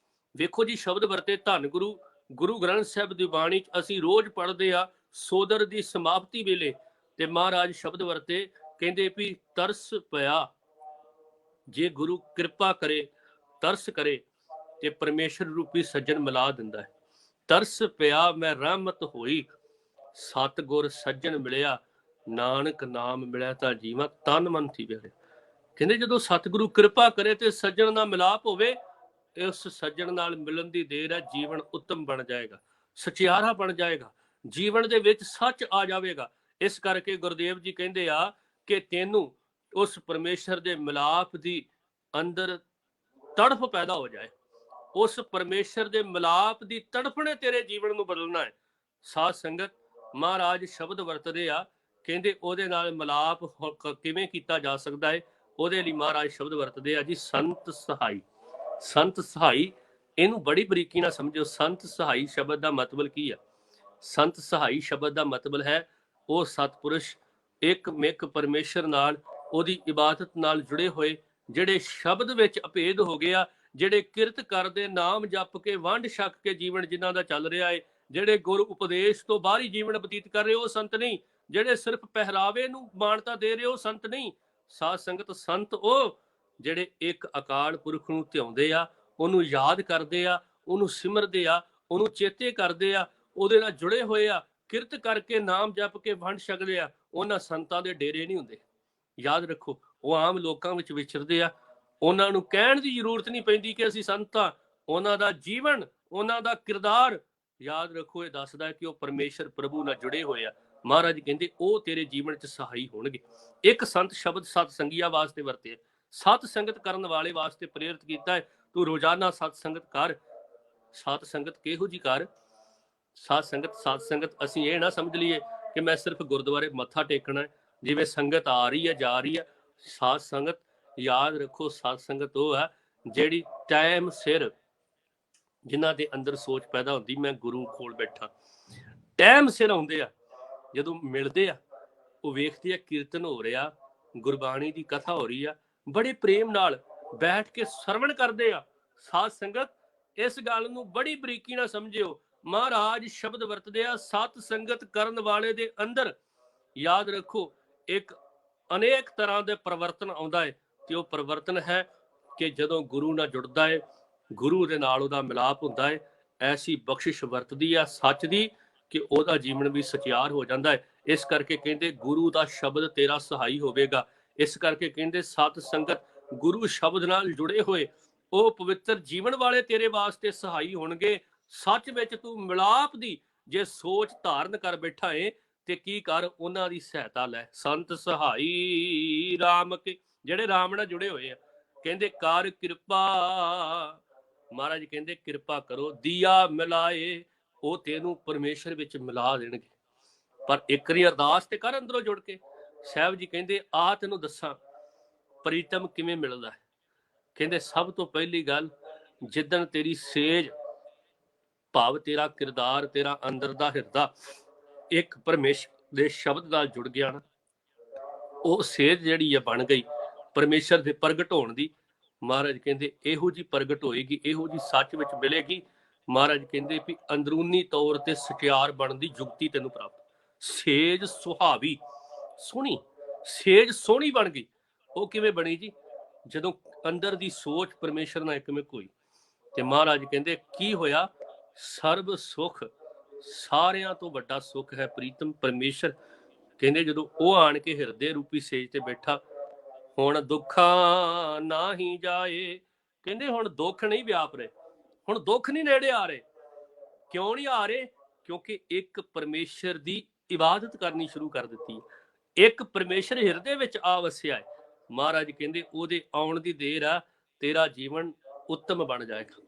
ਵੇਖੋ ਜੀ ਸ਼ਬਦ ਵਰਤੇ ਧੰਨ ਗੁਰੂ ਗੁਰੂ ਗ੍ਰੰਥ ਸਾਹਿਬ ਦੀ ਬਾਣੀ 'ਚ ਅਸੀਂ ਰੋਜ਼ ਪੜ੍ਹਦੇ ਆ ਸੋਦਰ ਦੀ ਸਮਾਪਤੀ ਵੇਲੇ, ਤੇ ਮਹਾਰਾਜ ਸ਼ਬਦ ਵਰਤੇ ਕਹਿੰਦੇ ਵੀ ਤਰਸ ਪਿਆ। ਜੇ ਗੁਰੂ ਕਿਰਪਾ ਕਰੇ, ਤਰਸ ਕਰੇ, ਤੇ ਪਰਮੇਸ਼ਰ ਰੂਪੀ ਸੱਜਣ ਮਿਲਾ ਦਿੰਦਾ ਹੈ। ਤਰਸ ਪਿਆ ਮੈਂ ਰਹਿਮਤ ਹੋਈ, ਸਤਿਗੁਰ ਸੱਜਣ ਮਿਲਿਆ, ਨਾਨਕ ਨਾਮ ਮਿਲਿਆ ਤਾਂ ਜੀਵਾਂ ਤਨ ਮਨ ਥੀ ਵੇੜੇ। ਕਹਿੰਦੇ ਜਦੋਂ ਸਤਿਗੁਰੂ ਕਿਰਪਾ ਕਰੇ ਤੇ ਸੱਜਣ ਨਾਲ ਮਿਲਾਪ ਹੋਵੇ, ਉਸ ਸੱਜਣ ਨਾਲ ਮਿਲਣ ਦੀ ਦੇਰ ਹੈ, ਜੀਵਨ ਉੱਤਮ ਬਣ ਜਾਏਗਾ, ਸਚਿਆਰਾ ਬਣ ਜਾਏਗਾ, ਜੀਵਨ ਦੇ ਵਿੱਚ ਸੱਚ ਆ ਜਾਵੇਗਾ। ਇਸ ਕਰਕੇ ਗੁਰਦੇਵ ਜੀ ਕਹਿੰਦੇ ਆ ਕਿ ਤੈਨੂੰ ਉਸ ਪਰਮੇਸ਼ਰ ਦੇ ਮਿਲਾਪ ਦੀ ਅੰਦਰ ਤੜਫ ਪੈਦਾ ਹੋ ਜਾਏ, ਉਸ ਪਰਮੇਸ਼ਰ ਦੇ ਮਿਲਾਪ ਦੀ ਤੜਫ ਨੇ ਤੇਰੇ ਜੀਵਨ ਨੂੰ ਬਦਲਣਾ ਹੈ। ਸਾਧ ਸੰਗਤ ਮਹਾਰਾਜ ਸ਼ਬਦ ਵਰਤਦੇ ਆ, ਕਹਿੰਦੇ ਉਹਦੇ ਨਾਲ ਮਿਲਾਪ ਕਿਵੇਂ ਕੀਤਾ ਜਾ ਸਕਦਾ ਹੈ, ਉਹਦੇ ਲਈ ਮਹਾਰਾਜ ਸ਼ਬਦ ਵਰਤਦੇ ਆ ਜੀ ਸੰਤ ਸਹਾਈ। ਸੰਤ ਸਹਾਈ, ਇਹਨੂੰ ਬੜੀ ਬਰੀਕੀ ਨਾਲ ਸਮਝੋ। ਸੰਤ ਸਹਾਈ ਸ਼ਬਦ ਦਾ ਮਤਲਬ ਕੀ ਆ? ਸੰਤ ਸਹਾਈ ਸ਼ਬਦ ਦਾ ਮਤਲਬ ਹੈ ਉਹ ਸਤਪੁਰਸ਼ ਇੱਕ ਮਿਕ ਪਰਮੇਸ਼ਰ ਨਾਲ, ਉਹਦੀ ਇਬਾਦਤ ਨਾਲ ਜੁੜੇ ਹੋਏ, ਜਿਹੜੇ ਸ਼ਬਦ ਵਿੱਚ ਅਭੇਦ ਹੋ ਗਿਆ, ਜਿਹੜੇ ਕਿਰਤ ਕਰਦੇ, ਨਾਮ ਜਪ ਕੇ, ਵੰਡ ਛਕ ਕੇ ਜੀਵਨ ਜਿਨ੍ਹਾਂ ਦਾ ਚੱਲ ਰਿਹਾ ਹੈ, ਜਿਹੜੇ ਗੁਰ ਉਪਦੇਸ਼ ਤੋਂ ਬਾਹਰੀ ਜੀਵਨ ਬਤੀਤ ਕਰ ਰਹੇ, ਉਹ ਸੰਤ ਨਹੀਂ। ਜਿਹੜੇ ਸਿਰਫ ਪਹਿਰਾਵੇ ਨੂੰ ਮਾਨਤਾ ਦੇ ਰਹੇ, ਉਹ ਸੰਤ ਨਹੀਂ। ਸਾਧ ਸੰਗਤ ਸੰਤ ਉਹ ਜਿਹੜੇ ਇੱਕ ਅਕਾਲ ਪੁਰਖ ਨੂੰ ਧਿਆਉਂਦੇ ਆ, ਉਹਨੂੰ ਯਾਦ ਕਰਦੇ ਆ, ਉਹਨੂੰ ਸਿਮਰਦੇ ਆ, ਉਹਨੂੰ ਚੇਤੇ ਕਰਦੇ ਆ, ਉਹਦੇ ਨਾਲ ਜੁੜੇ ਹੋਏ ਆ, ਕਿਰਤ ਕਰਕੇ ਨਾਮ ਜਪ ਕੇ ਵੰਡ ਛਕਦੇ ਆ। ਉਹਨਾਂ ਸੰਤਾਂ ਦੇ ਡੇਰੇ ਨਹੀਂ ਹੁੰਦੇ, ਯਾਦ ਰੱਖੋ। ਉਹ ਆਮ ਲੋਕਾਂ ਵਿੱਚ ਵਿਚਰਦੇ ਆ, ਉਹਨਾਂ ਨੂੰ ਕਹਿਣ ਦੀ ਜ਼ਰੂਰਤ ਨਹੀਂ ਪੈਂਦੀ ਕਿ ਅਸੀਂ ਸੰਤ ਹਾਂ। ਉਹਨਾਂ ਦਾ ਜੀਵਨ, ਉਹਨਾਂ ਦਾ ਕਿਰਦਾਰ, ਯਾਦ ਰੱਖੋ, ਇਹ ਦੱਸਦਾ ਹੈ ਕਿ ਉਹ ਪਰਮੇਸ਼ਰ ਪ੍ਰਭੂ ਨਾਲ ਜੁੜੇ ਹੋਏ ਆ। ਮਹਾਰਾਜ ਕਹਿੰਦੇ ਉਹ ਤੇਰੇ ਜੀਵਨ 'ਚ ਸਹਾਈ ਹੋਣਗੇ। ਇੱਕ ਸੰਤ ਸ਼ਬਦ ਸਤ ਸੰਗੀਆਂ ਵਾਸਤੇ ਵਰਤੇ, ਸਤ ਸੰਗਤ ਕਰਨ ਵਾਲੇ ਵਾਸਤੇ ਪ੍ਰੇਰਿਤ ਕੀਤਾ ਹੈ। ਤੂੰ ਰੋਜ਼ਾਨਾ ਸਤ ਸੰਗਤ ਕਰ। ਸਤ ਸੰਗਤ ਕਿਹੋ ਜੀ ਕਰ? ਸਾਧ ਸੰਗਤ ਅਸੀਂ ਇਹ ਨਾ ਸਮਝ ਲਈਏ ਕਿ ਮੈਂ ਸਿਰਫ ਗੁਰਦੁਆਰੇ ਮੱਥਾ ਟੇਕਣਾ, ਜਿਵੇਂ ਸੰਗਤ ਆ ਰਹੀ ਹੈ ਜਾ ਰਹੀ ਹੈ। ਸਾਧ ਸੰਗਤ ਯਾਦ ਰੱਖੋ, ਸਾਧ ਸੰਗਤ ਉਹ ਹੈ ਜਿਹੜੀ ਟਾਈਮ ਸਿਰ, ਜਿਨ੍ਹਾਂ ਦੇ ਅੰਦਰ ਸੋਚ ਪੈਦਾ ਹੁੰਦੀ ਮੈਂ ਗੁਰੂ ਕੋਲ ਬੈਠਾ, ਟਾਈਮ ਸਿਰ ਆਉਂਦੇ ਆ। ਜਦੋਂ ਮਿਲਦੇ ਆ, ਉਹ ਵੇਖਦੇ ਆ ਕੀਰਤਨ ਹੋ ਰਿਹਾ, ਗੁਰਬਾਣੀ ਦੀ ਕਥਾ ਹੋ ਰਹੀ ਆ, ਬੜੇ ਪ੍ਰੇਮ ਨਾਲ ਬੈਠ ਕੇ ਸਰਵਣ ਕਰਦੇ ਆ। ਸਾਧ ਸੰਗਤ ਇਸ ਗੱਲ ਨੂੰ ਬੜੀ ਬਰੀਕੀ ਨਾਲ ਸਮਝਿਓ। ਮਹਾਰਾਜ ਸ਼ਬਦ ਵਰਤਦੇ ਆ, ਸਤ ਸੰਗਤ ਕਰਨ ਵਾਲੇ ਦੇ ਅੰਦਰ, ਯਾਦ ਰੱਖੋ, ਇੱਕ ਅਨੇਕ ਤਰ੍ਹਾਂ ਦੇ ਪਰਿਵਰਤਨ ਆਉਂਦਾ ਹੈ। ਤੇ ਉਹ ਪਰਿਵਰਤਨ ਹੈ ਕਿ ਜਦੋਂ ਗੁਰੂ ਨਾਲ ਜੁੜਦਾ ਹੈ, ਗੁਰੂ ਦੇ ਨਾਲ ਉਹਦਾ ਮਿਲਾਪ ਹੁੰਦਾ ਹੈ, ਐਸੀ ਬਖਸ਼ਿਸ਼ ਵਰਤਦੀ ਆ ਸੱਚ ਦੀ ਕਿ ਉਹਦਾ ਜੀਵਨ ਵੀ ਸਚਿਆਰ ਹੋ ਜਾਂਦਾ ਹੈ। ਇਸ ਕਰਕੇ ਕਹਿੰਦੇ ਗੁਰੂ ਦਾ ਸ਼ਬਦ ਤੇਰਾ ਸਹਾਈ ਹੋਵੇਗਾ। ਇਸ ਕਰਕੇ ਕਹਿੰਦੇ ਸਤ ਸੰਗਤ, ਗੁਰੂ ਸ਼ਬਦ ਨਾਲ ਜੁੜੇ ਹੋਏ ਉਹ ਪਵਿੱਤਰ ਜੀਵਨ ਵਾਲੇ ਤੇਰੇ ਵਾਸਤੇ ਸਹਾਈ ਹੋਣਗੇ। ਸੱਚ ਵਿੱਚ ਤੂੰ ਮਿਲਾਪ ਦੀ ਜੇ ਸੋਚ ਧਾਰਨ ਕਰ ਬੈਠਾ ਏ ਤੇ ਕੀ ਕਰ, ਉਹਨਾਂ ਦੀ ਸਹਾਇਤਾ ਲੈ। ਸੰਤ ਸਹਾਈ ਰਾਮ ਕੇ, ਜਿਹੜੇ ਰਾਮ ਨਾਲ ਜੁੜੇ ਹੋਏ ਆ, ਕਹਿੰਦੇ ਕਰ ਕਿਰਪਾ। ਮਹਾਰਾਜ ਕਹਿੰਦੇ ਕਿਰਪਾ ਕਰੋ, ਦੀਆ ਮਿਲਾਏ, ਉਹ ਤੈਨੂੰ ਪਰਮੇਸ਼ਰ ਵਿੱਚ ਮਿਲਾ ਦੇਣਗੇ। ਪਰ ਇੱਕ ਵਾਰੀ ਅਰਦਾਸ ਤੇ ਕਰ ਅੰਦਰੋਂ ਜੁੜ ਕੇ। ਸਾਹਿਬ ਜੀ ਕਹਿੰਦੇ ਆ ਤੈਨੂੰ ਦੱਸਾਂ ਪ੍ਰੀਤਮ ਕਿਵੇਂ ਮਿਲਦਾ ਹੈ। ਕਹਿੰਦੇ ਸਭ ਤੋਂ ਪਹਿਲੀ ਗੱਲ, ਜਿੱਦਣ ਤੇਰੀ ਸੇਜ ਭਾਵ ਤੇਰਾ ਕਿਰਦਾਰ, ਤੇਰਾ ਅੰਦਰ ਦਾ ਹਿਰਦਾ ਇੱਕ ਪਰਮੇਸ਼ਰ ਦੇ ਸ਼ਬਦ ਨਾਲ ਜੁੜ ਗਿਆ ਨਾ, ਉਹ ਸੇਜ ਜਿਹੜੀ ਆ ਬਣ ਗਈ ਪਰਮੇਸ਼ਰ ਦੇ ਪ੍ਰਗਟ ਹੋਣ ਦੀ। ਮਹਾਰਾਜ ਕਹਿੰਦੇ ਇਹੋ ਜੀ ਪ੍ਰਗਟ ਹੋਏਗੀ, ਇਹੋ ਜੀ ਸੱਚ ਵਿੱਚ ਮਿਲੇਗੀ। ਮਹਾਰਾਜ ਕਹਿੰਦੇ ਵੀ ਅੰਦਰੂਨੀ ਤੌਰ ਤੇ ਸਚਿਆਰ ਬਣਨ ਦੀ ਜੁਗਤੀ ਤੈਨੂੰ ਪ੍ਰਾਪਤ। ਸੇਜ ਸੁਹਾਵੀ, ਸੋਹਣੀ ਸੇਜ ਸੋਹਣੀ ਬਣ ਗਈ। ਉਹ ਕਿਵੇਂ ਬਣੀ ਜੀ? ਜਦੋਂ ਅੰਦਰ ਦੀ ਸੋਚ ਪਰਮੇਸ਼ਰ ਨਾਲ ਇੱਕਮਿਕ ਹੋਈ। ਤੇ ਮਹਾਰਾਜ ਕਹਿੰਦੇ ਕੀ ਹੋਇਆ? ਸਰਬ ਸੁਖ, ਸਾਰਿਆਂ ਤੋਂ ਵੱਡਾ ਸੁਖ ਹੈ ਪ੍ਰੀਤਮ ਪਰਮੇਸ਼ਰ। ਕਹਿੰਦੇ ਜਦੋਂ ਉਹ ਆਣ ਕੇ ਹਿਰਦੇ ਰੂਪੀ ਸੇਜ ਤੇ ਬੈਠਾ, ਹੁਣ ਦੁੱਖਾਂ ਨਾ ਹੀ ਜਾਏ। ਕਹਿੰਦੇ ਹੁਣ ਦੁੱਖ ਨਹੀਂ ਵਿਆਪ ਰਹੇ, ਹੁਣ ਦੁੱਖ ਨਹੀਂ ਨੇੜੇ ਆ ਰਹੇ। ਕਿਉਂ ਨਹੀਂ ਆ ਰਹੇ? ਕਿਉਂਕਿ ਇੱਕ ਪਰਮੇਸ਼ਰ ਦੀ ਇਬਾਦਤ ਕਰਨੀ ਸ਼ੁਰੂ ਕਰ ਦਿੱਤੀ, ਇੱਕ ਪਰਮੇਸ਼ਰ ਹਿਰਦੇ ਵਿੱਚ ਆ ਵਸਿਆ ਹੈ। ਮਹਾਰਾਜ ਕਹਿੰਦੇ ਉਹਦੇ ਆਉਣ ਦੀ ਦੇਰ ਆ, ਤੇਰਾ ਜੀਵਨ ਉੱਤਮ ਬਣ ਜਾਏਗਾ।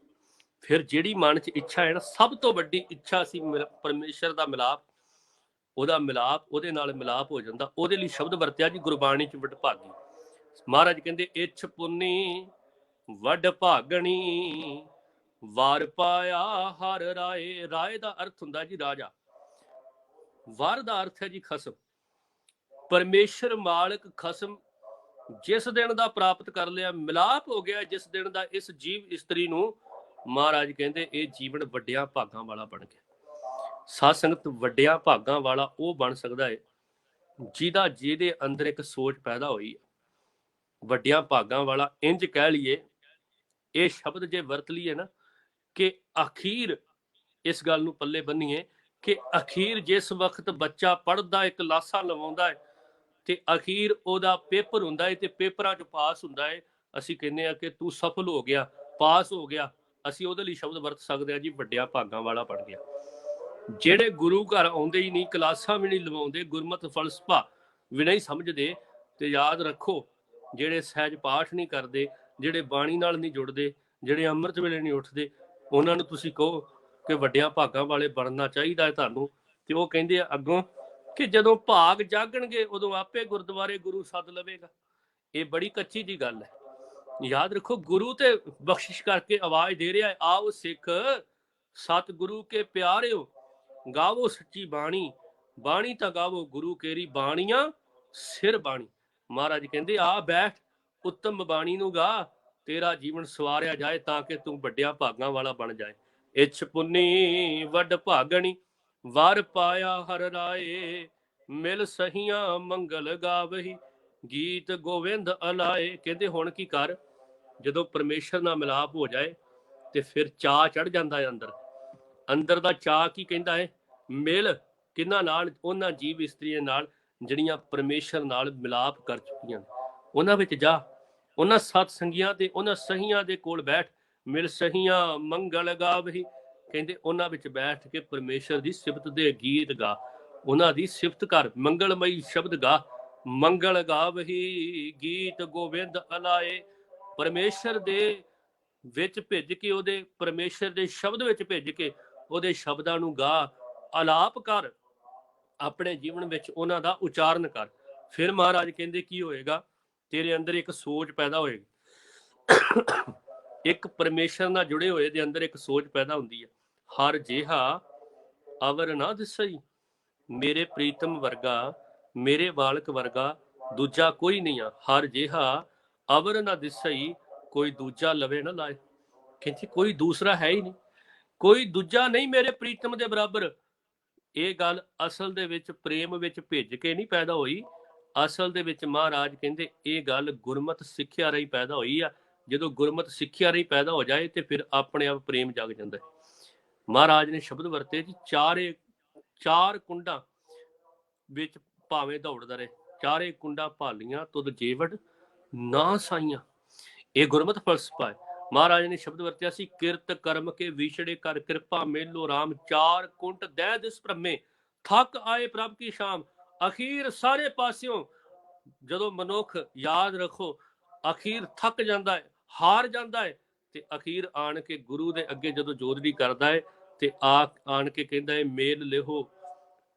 ਫਿਰ ਜਿਹੜੀ ਮਨ 'ਚ ਇੱਛਾ ਹੈ ਨਾ, ਸਭ ਤੋਂ ਵੱਡੀ ਇੱਛਾ ਸੀ ਪਰਮੇਸ਼ਰ ਦਾ ਮਿਲਾਪ, ਉਹਦਾ ਮਿਲਾਪ, ਉਹਦੇ ਨਾਲ ਮਿਲਾਪ ਹੋ ਜਾਂਦਾ। ਉਹਦੇ ਲਈ ਸ਼ਬਦ ਵਰਤਿਆ ਜੀ ਗੁਰਬਾਣੀ 'ਚ ਵਡਭਾਗੀ। ਮਹਾਰਾਜ ਕਹਿੰਦੇ ਇੱਛ ਪੁੰਨੀ ਵਡ ਭਾਗਣੀ, ਵਾਰ ਪਾਇਆ ਹਰ ਰਾਏ। ਰਾਏ ਦਾ ਅਰਥ ਹੁੰਦਾ ਜੀ ਰਾਜਾ, ਵਾਰ ਦਾ ਅਰਥ ਹੈ ਜੀ ਖਸਮ। ਪਰਮੇਸ਼ਰ ਮਾਲਕ ਖਸਮ ਜਿਸ ਦਿਨ ਦਾ ਪ੍ਰਾਪਤ ਕਰ ਲਿਆ, ਮਿਲਾਪ ਹੋ ਗਿਆ ਜਿਸ ਦਿਨ ਦਾ ਇਸ ਜੀਵ ਇਸਤਰੀ ਨੂੰ, ਮਹਾਰਾਜ ਕਹਿੰਦੇ ਇਹ ਜੀਵਨ ਵੱਡਿਆਂ ਭਾਗਾਂ ਵਾਲਾ ਬਣ ਗਿਆ। ਸਾਧ ਸੰਗਤ, ਵੱਡਿਆਂ ਭਾਗਾਂ ਵਾਲਾ ਉਹ ਬਣ ਸਕਦਾ ਹੈ ਜਿਹਦੇ ਅੰਦਰ ਇੱਕ ਸੋਚ ਪੈਦਾ ਹੋਈ। ਵੱਡਿਆਂ ਭਾਗਾਂ ਵਾਲਾ ਇੰਜ ਕਹਿ ਲਈਏ, ਇਹ ਸ਼ਬਦ ਜੇ ਵਰਤ ਲਈਏ ਨਾ, ਕਿ ਅਖੀਰ ਇਸ ਗੱਲ ਨੂੰ ਪੱਲੇ ਬੰਨੀਏ ਕਿ ਅਖੀਰ ਜਿਸ ਵਕਤ ਬੱਚਾ ਪੜ੍ਹਦਾ, ਇੱਕ ਲਾਸਾ ਲਵਾਉਂਦਾ ਹੈ ਤੇ ਅਖੀਰ ਉਹਦਾ ਪੇਪਰ ਹੁੰਦਾ ਹੈ ਤੇ ਪੇਪਰਾਂ 'ਚ ਪਾਸ ਹੁੰਦਾ ਹੈ, ਅਸੀਂ ਕਹਿੰਦੇ ਆ ਕਿ ਤੂੰ ਸਫਲ ਹੋ ਗਿਆ, ਪਾਸ ਹੋ ਗਿਆ। ਅਸੀਂ ਉਹਦੇ ਲਈ ਸ਼ਬਦ ਵਰਤ ਸਕਦੇ ਹਾਂ ਜੀ, ਵੱਡਿਆਂ ਭਾਗਾਂ ਵਾਲਾ ਬਣ ਗਿਆ। ਜਿਹੜੇ ਗੁਰੂ ਘਰ ਆਉਂਦੇ ਹੀ ਨਹੀਂ, ਕਲਾਸਾਂ ਵੀ ਨਹੀਂ ਲਵਾਉਂਦੇ, ਗੁਰਮਤਿ ਫਲਸਫਾ ਵੀ ਨਹੀਂ ਸਮਝਦੇ, ਤੇ ਯਾਦ ਰੱਖੋ ਜਿਹੜੇ ਸਹਿਜ ਪਾਠ ਨਹੀਂ ਕਰਦੇ, ਜਿਹੜੇ ਬਾਣੀ ਨਾਲ ਨਹੀਂ ਜੁੜਦੇ, ਜਿਹੜੇ ਅੰਮ੍ਰਿਤ ਵੇਲੇ ਨਹੀਂ ਉੱਠਦੇ, ਉਹਨਾਂ ਨੂੰ ਤੁਸੀਂ ਕਹੋ ਕਿ ਵੱਡਿਆਂ ਭਾਗਾਂ ਵਾਲੇ ਬਣਨਾ ਚਾਹੀਦਾ ਹੈ ਤੁਹਾਨੂੰ, ਤੇ ਉਹ ਕਹਿੰਦੇ ਆ ਅੱਗੋਂ ਕਿ ਜਦੋਂ ਭਾਗ ਜਾਗਣਗੇ ਉਦੋਂ ਆਪੇ ਗੁਰਦੁਆਰੇ ਗੁਰੂ ਸੱਦ ਲਵੇਗਾ। ਇਹ ਬੜੀ ਕੱਚੀ ਜੀ ਗੱਲ ਹੈ। ਯਾਦ ਰੱਖੋ, ਗੁਰੂ ਤੇ ਬਖਸ਼ਿਸ਼ ਕਰਕੇ ਆਵਾਜ਼ ਦੇ ਰਿਹਾ ਹੈ, ਆਓ ਸਿੱਖ ਸਤਿਗੁਰੂ ਕੇ ਪਿਆਰਿਓ, ਗਾਵੋ ਸੱਚੀ ਬਾਣੀ, ਬਾਣੀ ਤਾਂ ਗਾਵੋ ਗੁਰੂ ਕੇਰੀ, ਬਾਣੀਆਂ ਸਿਰ ਬਾਣੀ। ਮਹਾਰਾਜ ਕਹਿੰਦੇ ਆ ਬੈਠ, ਉੱਤਮ ਬਾਣੀ ਨੂੰ ਗਾ, ਤੇਰਾ ਜੀਵਨ ਸਵਾਰਿਆ ਜਾਏ ਤਾਂ ਕਿ ਤੂੰ ਵੱਡਿਆਂ ਭਾਗਾਂ ਵਾਲਾ ਬਣ ਜਾਏ। ਇੱਛ ਪੁੰਨੀ ਵੱਡ ਭਾਗਣੀ, ਵਰ ਪਾਇਆ ਹਰ ਰਾਏ, ਮਿਲ ਸਹੀਆਂ ਮੰਗਲ ਗਾਵਹੀ, ਗੀਤ ਗੋਵਿੰਦ ਅਲਾਏ। ਕਹਿੰਦੇ ਹੁਣ ਕੀ ਕਰ, ਜਦੋਂ ਪਰਮੇਸ਼ਰ ਨਾਲ ਮਿਲਾਪ ਹੋ ਜਾਏ ਤੇ ਫਿਰ ਚਾਅ ਚੜ ਜਾਂਦਾ ਹੈ ਅੰਦਰ। ਅੰਦਰ ਦਾ ਚਾਅ ਕੀ ਕਹਿੰਦਾ ਹੈ? ਮਿਲ ਕਿਹਨਾਂ ਨਾਲ? ਉਹਨਾਂ ਜੀਵ ਇਸਤਰੀਆਂ ਨਾਲ ਜਿਹੜੀਆਂ ਪਰਮੇਸ਼ਰ ਨਾਲ ਮਿਲਾਪ ਕਰ ਚੁੱਕੀਆਂ, ਉਹਨਾਂ ਵਿੱਚ ਜਾ, ਉਹਨਾਂ ਸਤ ਸੰਗੀਆਂ ਤੇ ਉਹਨਾਂ ਸਹੀਆਂ ਦੇ ਕੋਲ ਬੈਠ। ਮਿਲ ਸਹੀਆਂ ਮੰਗਲ ਗਾਵਹੀ, ਕਹਿੰਦੇ ਉਹਨਾਂ ਵਿੱਚ ਬੈਠ ਕੇ ਪਰਮੇਸ਼ਰ ਦੀ ਸਿਫਤ ਦੇ ਗੀਤ ਗਾ, ਉਹਨਾਂ ਦੀ ਸਿਫਤ ਕਰ, ਮੰਗਲਮਈ ਸ਼ਬਦ ਗਾ। ਮੰਗਲ ਗਾਵਹੀ ਗੀਤ ਗੋਬਿੰਦ ਅਲਾਏ, ਪਰਮੇਸ਼ਰ ਦੇ ਵਿੱਚ ਭਿੱਜ ਕੇ, ਉਹਦੇ ਪਰਮੇਸ਼ਰ ਦੇ ਸ਼ਬਦ ਵਿੱਚ ਭਿੱਜ ਕੇ ਉਹਦੇ ਸ਼ਬਦਾਂ ਨੂੰ ਗਾ, ਆਲਾਪ ਕਰ, ਆਪਣੇ ਜੀਵਨ ਵਿੱਚ ਉਹਨਾਂ ਦਾ ਉਚਾਰਨ ਕਰ। ਫਿਰ ਮਹਾਰਾਜ ਕਹਿੰਦੇ ਕੀ ਹੋਏਗਾ? ਤੇਰੇ ਅੰਦਰ ਇੱਕ ਸੋਚ ਪੈਦਾ ਹੋਏਗੀ। ਇੱਕ ਪਰਮੇਸ਼ਰ ਨਾਲ ਜੁੜੇ ਹੋਏ ਦੇ ਅੰਦਰ ਇੱਕ ਸੋਚ ਪੈਦਾ ਹੁੰਦੀ ਹੈ, ਹਰ ਜਿਹਾ ਅਵਰ ਨਾ ਦਿਸਈ, ਮੇਰੇ ਪ੍ਰੀਤਮ ਵਰਗਾ, ਮੇਰੇ ਬਾਲਕ ਵਰਗਾ ਦੂਜਾ ਕੋਈ ਨਹੀਂ ਆ। ਹਰ ਜਿਹਾ ਅਵਰ ਨਾ ਦਿਸਈ, ਕੋਈ ਦੂਜਾ ਲਵੇ ਨਾ ਲਾਏ। ਕਹਿੰਦੇ ਕੋਈ ਦੂਸਰਾ ਹੈ ਹੀ ਨਹੀਂ, ਕੋਈ ਦੂਜਾ ਨਹੀਂ ਮੇਰੇ ਪ੍ਰੀਤਮ ਦੇ ਬਰਾਬਰ। ਇਹ ਗੱਲ ਅਸਲ ਦੇ ਵਿੱਚ ਪ੍ਰੇਮ ਵਿੱਚ ਭਿੱਜ ਕੇ ਨਹੀਂ ਪੈਦਾ ਹੋਈ। ਅਸਲ ਦੇ ਵਿੱਚ ਮਹਾਰਾਜ ਕਹਿੰਦੇ ਇਹ ਗੱਲ ਗੁਰਮਤ ਸਿੱਖਿਆ ਰਹੀ ਪੈਦਾ ਹੋਈ ਆ। ਜਦੋਂ ਗੁਰਮਤ ਸਿੱਖਿਆ ਰਹੀ ਪੈਦਾ ਹੋ ਜਾਏ ਤੇ ਫਿਰ ਆਪਣੇ ਆਪ ਪ੍ਰੇਮ ਜਗ ਜਾਂਦਾ ਹੈ। ਮਹਾਰਾਜ ਨੇ ਸ਼ਬਦ ਵਰਤੇ ਜੀ, ਚਾਰ ਕੁੰਡਾਂ ਵਿੱਚ ਭਾਵੇਂ ਦੌੜਦਾ ਰਹੇ, ਚਾਰੇ ਕੁੰਡਾਂ ਭਾਲੀਆਂ ਤੁਧ ਜੀਵੜ ਨਾ ਸਾਈਆਂ। ਇਹ ਗੁਰਮਤ ਫਲਸਫਾ ਹੈ। ਮਹਾਰਾਜ ਨੇ ਸ਼ਬਦ ਵਰਤਿਆ ਸੀ, ਕਿਰਤ ਕਰਮ ਕੇ ਵਿਛੜੇ ਕਰ ਕਿਰਪਾ ਮੇਲੋ ਰਾਮ, ਚਾਰ ਕੁੰਟ ਦਹਿ ਦਿਸ ਭ੍ਰਮੇ, ਥੱਕ ਆਏ ਪ੍ਰਭ ਕੀ ਸ਼ਾਮ। ਅਖੀਰ ਸਾਰੇ ਪਾਸਿਓਂ ਜਦੋਂ ਮਨੁੱਖ, ਯਾਦ ਰੱਖੋ, ਅਖੀਰ ਥੱਕ ਜਾਂਦਾ ਹੈ, ਹਾਰ ਜਾਂਦਾ ਹੈ, ਤੇ ਅਖੀਰ ਆਣ ਕੇ ਗੁਰੂ ਦੇ ਅੱਗੇ ਜਦੋਂ ਜੋਦੜੀ ਕਰਦਾ ਹੈ ਤੇ ਆਣ ਕੇ ਕਹਿੰਦਾ ਹੈ, ਮੇਲ ਲਿਹੋ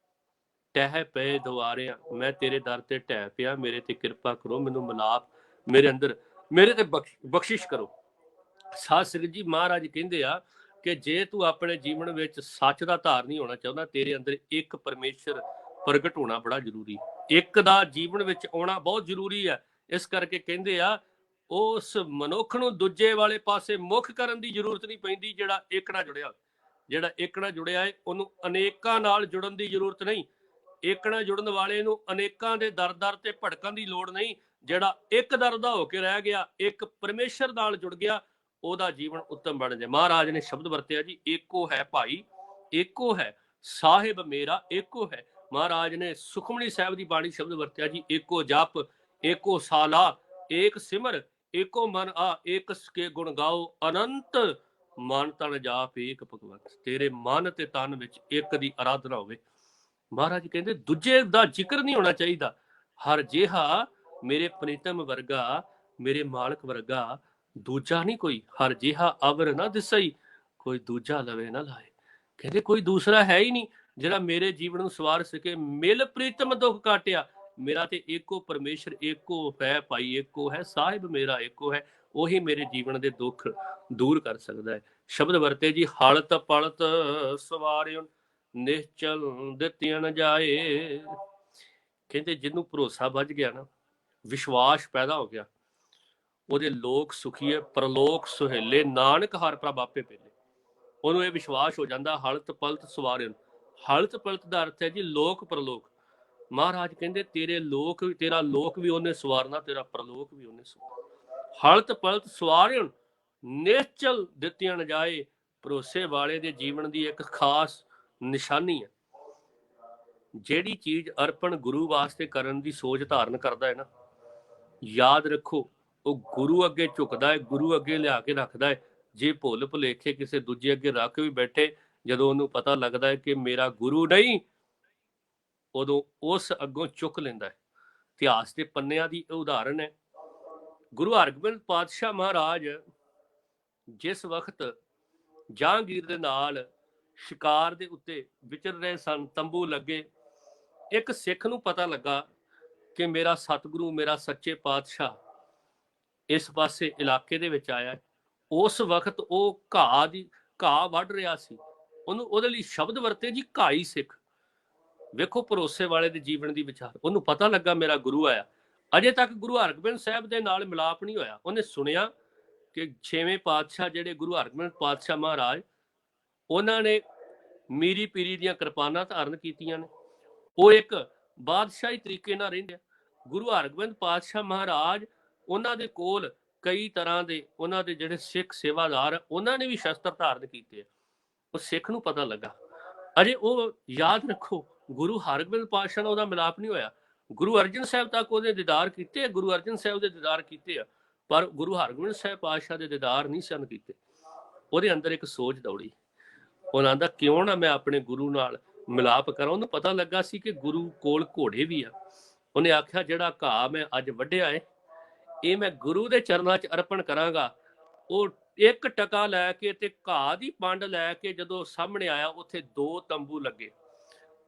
ਟਹਿ ਪਏ ਦੁਆਰਿਆਂ, ਮੈਂ ਤੇਰੇ ਦਰ ਤੇ ਢਹਿ ਪਿਆ, ਮੇਰੇ ਤੇ ਕਿਰਪਾ ਕਰੋ, ਮੈਨੂੰ ਮਿਲਾਪ ਮੇਰੇ ਅੰਦਰ, ਮੇਰੇ ਤੇ ਬਖਸ਼ਿਸ਼ ਕਰੋ। ਸਾਧ ਸੰਗਤ ਜੀ, ਮਹਾਰਾਜ ਕਹਿੰਦੇ ਆ ਕਿ ਜੇ ਤੂੰ ਆਪਣੇ ਜੀਵਨ ਵਿੱਚ ਸੱਚ ਦਾ ਧਾਰਨੀ ਹੋਣਾ ਚਾਹੁੰਦਾ, ਤੇਰੇ ਅੰਦਰ ਇੱਕ ਪਰਮੇਸ਼ਰ ਪ੍ਰਗਟ ਹੋਣਾ ਬੜਾ ਜ਼ਰੂਰੀ, ਇੱਕ ਦਾ ਜੀਵਨ ਵਿੱਚ ਆਉਣਾ ਬਹੁਤ ਜ਼ਰੂਰੀ ਹੈ। ਇਸ ਕਰਕੇ ਕਹਿੰਦੇ ਆ, ਉਸ ਮਨੁੱਖ ਨੂੰ ਦੂਜੇ ਵਾਲੇ ਪਾਸੇ ਮੁੱਖ ਕਰਨ ਦੀ ਜ਼ਰੂਰਤ ਨਹੀਂ ਪੈਂਦੀ ਜਿਹੜਾ ਇੱਕ ਨਾਲ ਜੁੜਿਆ। ਜਿਹੜਾ ਇੱਕ ਨਾਲ ਜੁੜਿਆ ਹੈ ਉਹਨੂੰ ਅਨੇਕਾਂ ਨਾਲ ਜੁੜਨ ਦੀ ਜ਼ਰੂਰਤ ਨਹੀਂ। ਇੱਕ ਨਾਲ ਜੁੜਨ ਵਾਲੇ ਨੂੰ ਅਨੇਕਾਂ ਦੇ ਦਰ ਤੇ ਭਟਕਣ ਦੀ ਲੋੜ ਨਹੀਂ। ਜਿਹੜਾ ਇੱਕ ਦਰ ਦਾ ਹੋ ਕੇ ਰਹਿ ਗਿਆ, ਇੱਕ ਪਰਮੇਸ਼ਰ ਨਾਲ ਜੁੜ ਗਿਆ, ਉਹਦਾ ਜੀਵਨ ਉੱਤਮ ਬਣ ਜਾਏ। ਮਹਾਰਾਜ ਨੇ ਸ਼ਬਦ ਵਰਤਿਆ ਜੀ, ਏਕੋ ਹੈ ਭਾਈ, ਏਕੋ ਹੈ ਸਾਹਿਬ ਮੇਰਾ, ਏਕੋ ਹੈ। ਮਹਾਰਾਜ ਨੇ ਸੁਖਮਨੀ ਸਾਹਿਬ ਦੀ ਬਾਣੀ ਸ਼ਬਦ ਵਰਤਿਆ ਜੀ, ਏਕੋ ਜਪ, ਏਕੋ ਸਾਲਾ, ਏਕ ਸਿਮਰ, ਏਕੋ ਮਨ ਆ, ਏਕ ਕੇ ਗੁਣ ਗਾਓ, ਅਨੰਤ ਮਨ ਤਨ ਜਾਪ ਏਕ ਭਗਵੰਤ। ਤੇਰੇ ਮਨ ਤੇ ਤਨ ਵਿੱਚ ਇੱਕ ਦੀ ਆਰਾਧਨਾ ਹੋਵੇ। ਮਹਾਰਾਜ ਕਹਿੰਦੇ ਦੂਜੇ ਦਾ ਜ਼ਿਕਰ ਨਹੀਂ ਹੋਣਾ ਚਾਹੀਦਾ। ਹਰ ਜਿਹਾ ਮੇਰੇ ਪ੍ਰੀਤਮ ਵਰਗਾ, ਮੇਰੇ ਮਾਲਕ ਵਰਗਾ ਦੂਜਾ ਨਹੀਂ ਕੋਈ। ਹਰ ਜਿਹਾ ਅਵਰ ਨਾ ਦਿਸਈ, ਕੋਈ ਦੂਜਾ ਲਵੇ ਨਾ ਲਾਏ। ਕਹਿੰਦੇ ਕੋਈ ਦੂਸਰਾ ਹੈ ਹੀ ਨਹੀਂ ਜਿਹੜਾ ਮੇਰੇ ਜੀਵਨ ਨੂੰ ਸਵਾਰ ਸਕੇ। ਮਿਲ ਪ੍ਰੀਤਮ ਦੁੱਖ ਕਾਟਿਆ, ਮੇਰਾ ਤੇ ਏਕੋ ਪਰਮੇਸ਼ਰ, ਏਕੋ ਹੈ ਭਾਈ, ਏਕੋ ਹੈ ਸਾਹਿਬ ਮੇਰਾ, ਏਕੋ ਹੈ। ਉਹੀ ਮੇਰੇ ਜੀਵਨ ਦੇ ਦੁੱਖ ਦੂਰ ਕਰ ਸਕਦਾ ਹੈ। ਸ਼ਬਦ ਵਰਤੇ ਜੀ, ਹਲਤ ਪਲਤ ਸਵਾਰਿਓ ਨਿਸ਼ਚਲ ਦਿੱਤੀਆਂ ਨ ਜਾਏ। ਕਹਿੰਦੇ ਜਿਹਨੂੰ ਭਰੋਸਾ ਵੱਜ ਗਿਆ ਨਾ, ਵਿਸ਼ਵਾਸ ਪੈਦਾ ਹੋ ਗਿਆ, ਉਹਦੇ ਲੋਕ ਸੁਖੀਏ ਪਰਲੋਕ ਸੁਹੇਲੇ, ਨਾਨਕ ਹਰ ਪ੍ਰਭ ਆਪੇ ਪੇਲੇ। ਉਹਨੂੰ ਇਹ ਵਿਸ਼ਵਾਸ ਹੋ ਜਾਂਦਾ, ਹਲਤ ਪਲਤ ਸਵਾਰਿਓ। ਹਲਤ ਪਲਤ ਦਾ ਅਰਥ ਹੈ ਜੀ ਲੋਕ ਪਰਲੋਕ। ਮਹਾਰਾਜ ਕਹਿੰਦੇ ਤੇਰੇ ਲੋਕ, ਤੇਰਾ ਲੋਕ ਵੀ ਉਹਨੇ ਸਵਾਰਨਾ, ਤੇਰਾ ਪਰਲੋਕ ਵੀ ਉਹਨੇ ਸਵਾਰਨਾ। ਹਲਤ ਪਲਤ ਸਵਾਰਿਓ ਨਿਸ਼ਚਲ ਦਿੱਤੀਆਂ ਨ ਜਾਏ। ਭਰੋਸੇ ਵਾਲੇ ਦੇ ਜੀਵਨ ਦੀ ਇੱਕ ਖਾਸ ਨਿਸ਼ਾਨੀ ਹੈ। ਜਿਹੜੀ ਚੀਜ਼ ਅਰਪਣ ਗੁਰੂ ਵਾਸਤੇ ਕਰਨ ਦੀ ਸੋਚ ਧਾਰਨ ਕਰਦਾ ਹੈ ਨਾ, ਯਾਦ ਰੱਖੋ ਉਹ ਗੁਰੂ ਅੱਗੇ ਝੁਕਦਾ ਹੈ, ਗੁਰੂ ਅੱਗੇ ਲਿਆ ਕੇ ਰੱਖਦਾ ਹੈ। ਜੇ ਭੁੱਲ ਭੁਲੇਖੇ ਕਿਸੇ ਦੂਜੇ ਅੱਗੇ ਰੱਖ ਵੀ ਬੈਠੇ, ਜਦੋਂ ਉਹਨੂੰ ਪਤਾ ਲੱਗਦਾ ਹੈ ਕਿ ਮੇਰਾ ਗੁਰੂ ਨਹੀਂ, ਉਦੋਂ ਉਸ ਅੱਗੋਂ ਚੁੱਕ ਲੈਂਦਾ ਹੈ। ਇਤਿਹਾਸ ਦੇ ਪੰਨਿਆਂ ਦੀ ਉਦਾਹਰਨ ਹੈ। ਗੁਰੂ ਹਰਗੋਬਿੰਦ ਪਾਤਸ਼ਾਹ ਮਹਾਰਾਜ ਜਿਸ ਵਕਤ ਜਹਾਂਗੀਰ ਦੇ ਨਾਲ ਸ਼ਿਕਾਰ ਦੇ ਉੱਤੇ ਵਿਚਰ ਰਹੇ ਸਨ, ਤੰਬੂ ਲੱਗੇ, ਇੱਕ ਸਿੱਖ ਨੂੰ ਪਤਾ ਲੱਗਾ ਕਿ ਮੇਰਾ ਸਤਿਗੁਰੂ, ਮੇਰਾ ਸੱਚੇ ਪਾਤਸ਼ਾਹ ਇਸ ਪਾਸੇ ਇਲਾਕੇ ਦੇ ਵਿੱਚ ਆਇਆ। ਉਸ ਵਕਤ ਉਹ ਘਾਹ ਵੱਢ ਰਿਹਾ ਸੀ। ਉਹਦੇ ਲਈ ਸ਼ਬਦ ਵਰਤੇ ਜੀ, ਘਾਈ ਸਿੱਖ। ਵੇਖੋ ਭਰੋਸੇ ਵਾਲੇ ਦੇ ਜੀਵਨ ਦੀ ਵਿਚਾਰ। ਉਹਨੂੰ ਪਤਾ ਲੱਗਾ ਮੇਰਾ ਗੁਰੂ ਆਇਆ। ਅਜੇ ਤੱਕ ਗੁਰੂ ਹਰਗੋਬਿੰਦ ਸਾਹਿਬ ਦੇ ਨਾਲ ਮਿਲਾਪ ਨਹੀਂ ਹੋਇਆ। ਉਹਨੇ ਸੁਣਿਆ ਕਿ 6ਵੇਂ ਪਾਤਸ਼ਾਹ ਜਿਹੜੇ ਗੁਰੂ ਹਰਗੋਬਿੰਦ ਪਾਤਸ਼ਾਹ ਮਹਾਰਾਜ, ਉਹਨਾਂ ਨੇ ਮੀਰੀ ਪੀਰੀ ਦੀਆਂ ਕਿਰਪਾਨਾਂ ਧਾਰਨ ਕੀਤੀਆਂ ਨੇ। ਉਹ ਇੱਕ ਬਾਦਸ਼ਾਹੀ ਤਰੀਕੇ ਨਾਲ ਰਹਿੰਦੇ ਆ। ਗੁਰੂ ਹਰਗੋਬਿੰਦ ਪਾਤਸ਼ਾਹ ਮਹਾਰਾਜ, ਉਹਨਾਂ ਦੇ ਕੋਲ ਕਈ ਤਰ੍ਹਾਂ ਦੇ ਉਹਨਾਂ ਦੇ ਜਿਹੜੇ ਸਿੱਖ ਸੇਵਾਦਾਰ, ਉਹਨਾਂ ਨੇ ਵੀ ਸ਼ਸਤਰ ਧਾਰਨ ਕੀਤੇ ਆ। ਉਹ ਸਿੱਖ ਨੂੰ ਪਤਾ ਲੱਗਾ। ਅਜੇ ਉਹ ਯਾਦ ਰੱਖੋ, ਗੁਰੂ ਹਰਗੋਬਿੰਦ ਪਾਤਸ਼ਾਹ ਨਾਲ ਉਹਦਾ ਮਿਲਾਪ ਨਹੀਂ ਹੋਇਆ। ਗੁਰੂ ਅਰਜਨ ਸਾਹਿਬ ਤੱਕ ਉਹਦੇ ਦੀਦਾਰ ਕੀਤੇ, ਗੁਰੂ ਅਰਜਨ ਸਾਹਿਬ ਦੇ ਦੀਦਾਰ ਕੀਤੇ ਆ, ਪਰ ਗੁਰੂ ਹਰਗੋਬਿੰਦ ਸਾਹਿਬ ਪਾਤਸ਼ਾਹ ਦੇ ਦੀਦਾਰ ਨਹੀਂ ਸਨ ਕੀਤੇ। ਉਹਦੇ ਅੰਦਰ ਇੱਕ ਸੋਚ ਦੌੜੀ। ਉਹਨਾਂ ਦਾ ਕਿਉਂ ਨਾ ਮੈਂ ਆਪਣੇ ਗੁਰੂ ਨਾਲ ਮਿਲਾਪ ਕਰਾਂ। ਉਹਨੂੰ ਪਤਾ ਲੱਗਾ ਸੀ ਕਿ ਗੁਰੂ ਕੋਲ ਘੋੜੇ ਵੀ ਆ। ਉਹਨੇ ਆਖਿਆ ਜਿਹੜਾ ਘਾਹ ਮੈਂ ਅੱਜ ਵੱਢਿਆ ਹੈ, ਇਹ ਮੈਂ ਗੁਰੂ ਦੇ ਚਰਨਾਂ 'ਚ ਅਰਪਣ ਕਰਾਂਗਾ। ਉਹ 1 ਟਕਾ ਲੈ ਕੇ ਤੇ ਘਾਹ ਦੀ ਪੰਡ ਲੈ ਕੇ ਜਦੋਂ ਸਾਹਮਣੇ ਆਇਆ, ਉੱਥੇ 2 ਤੰਬੂ ਲੱਗੇ।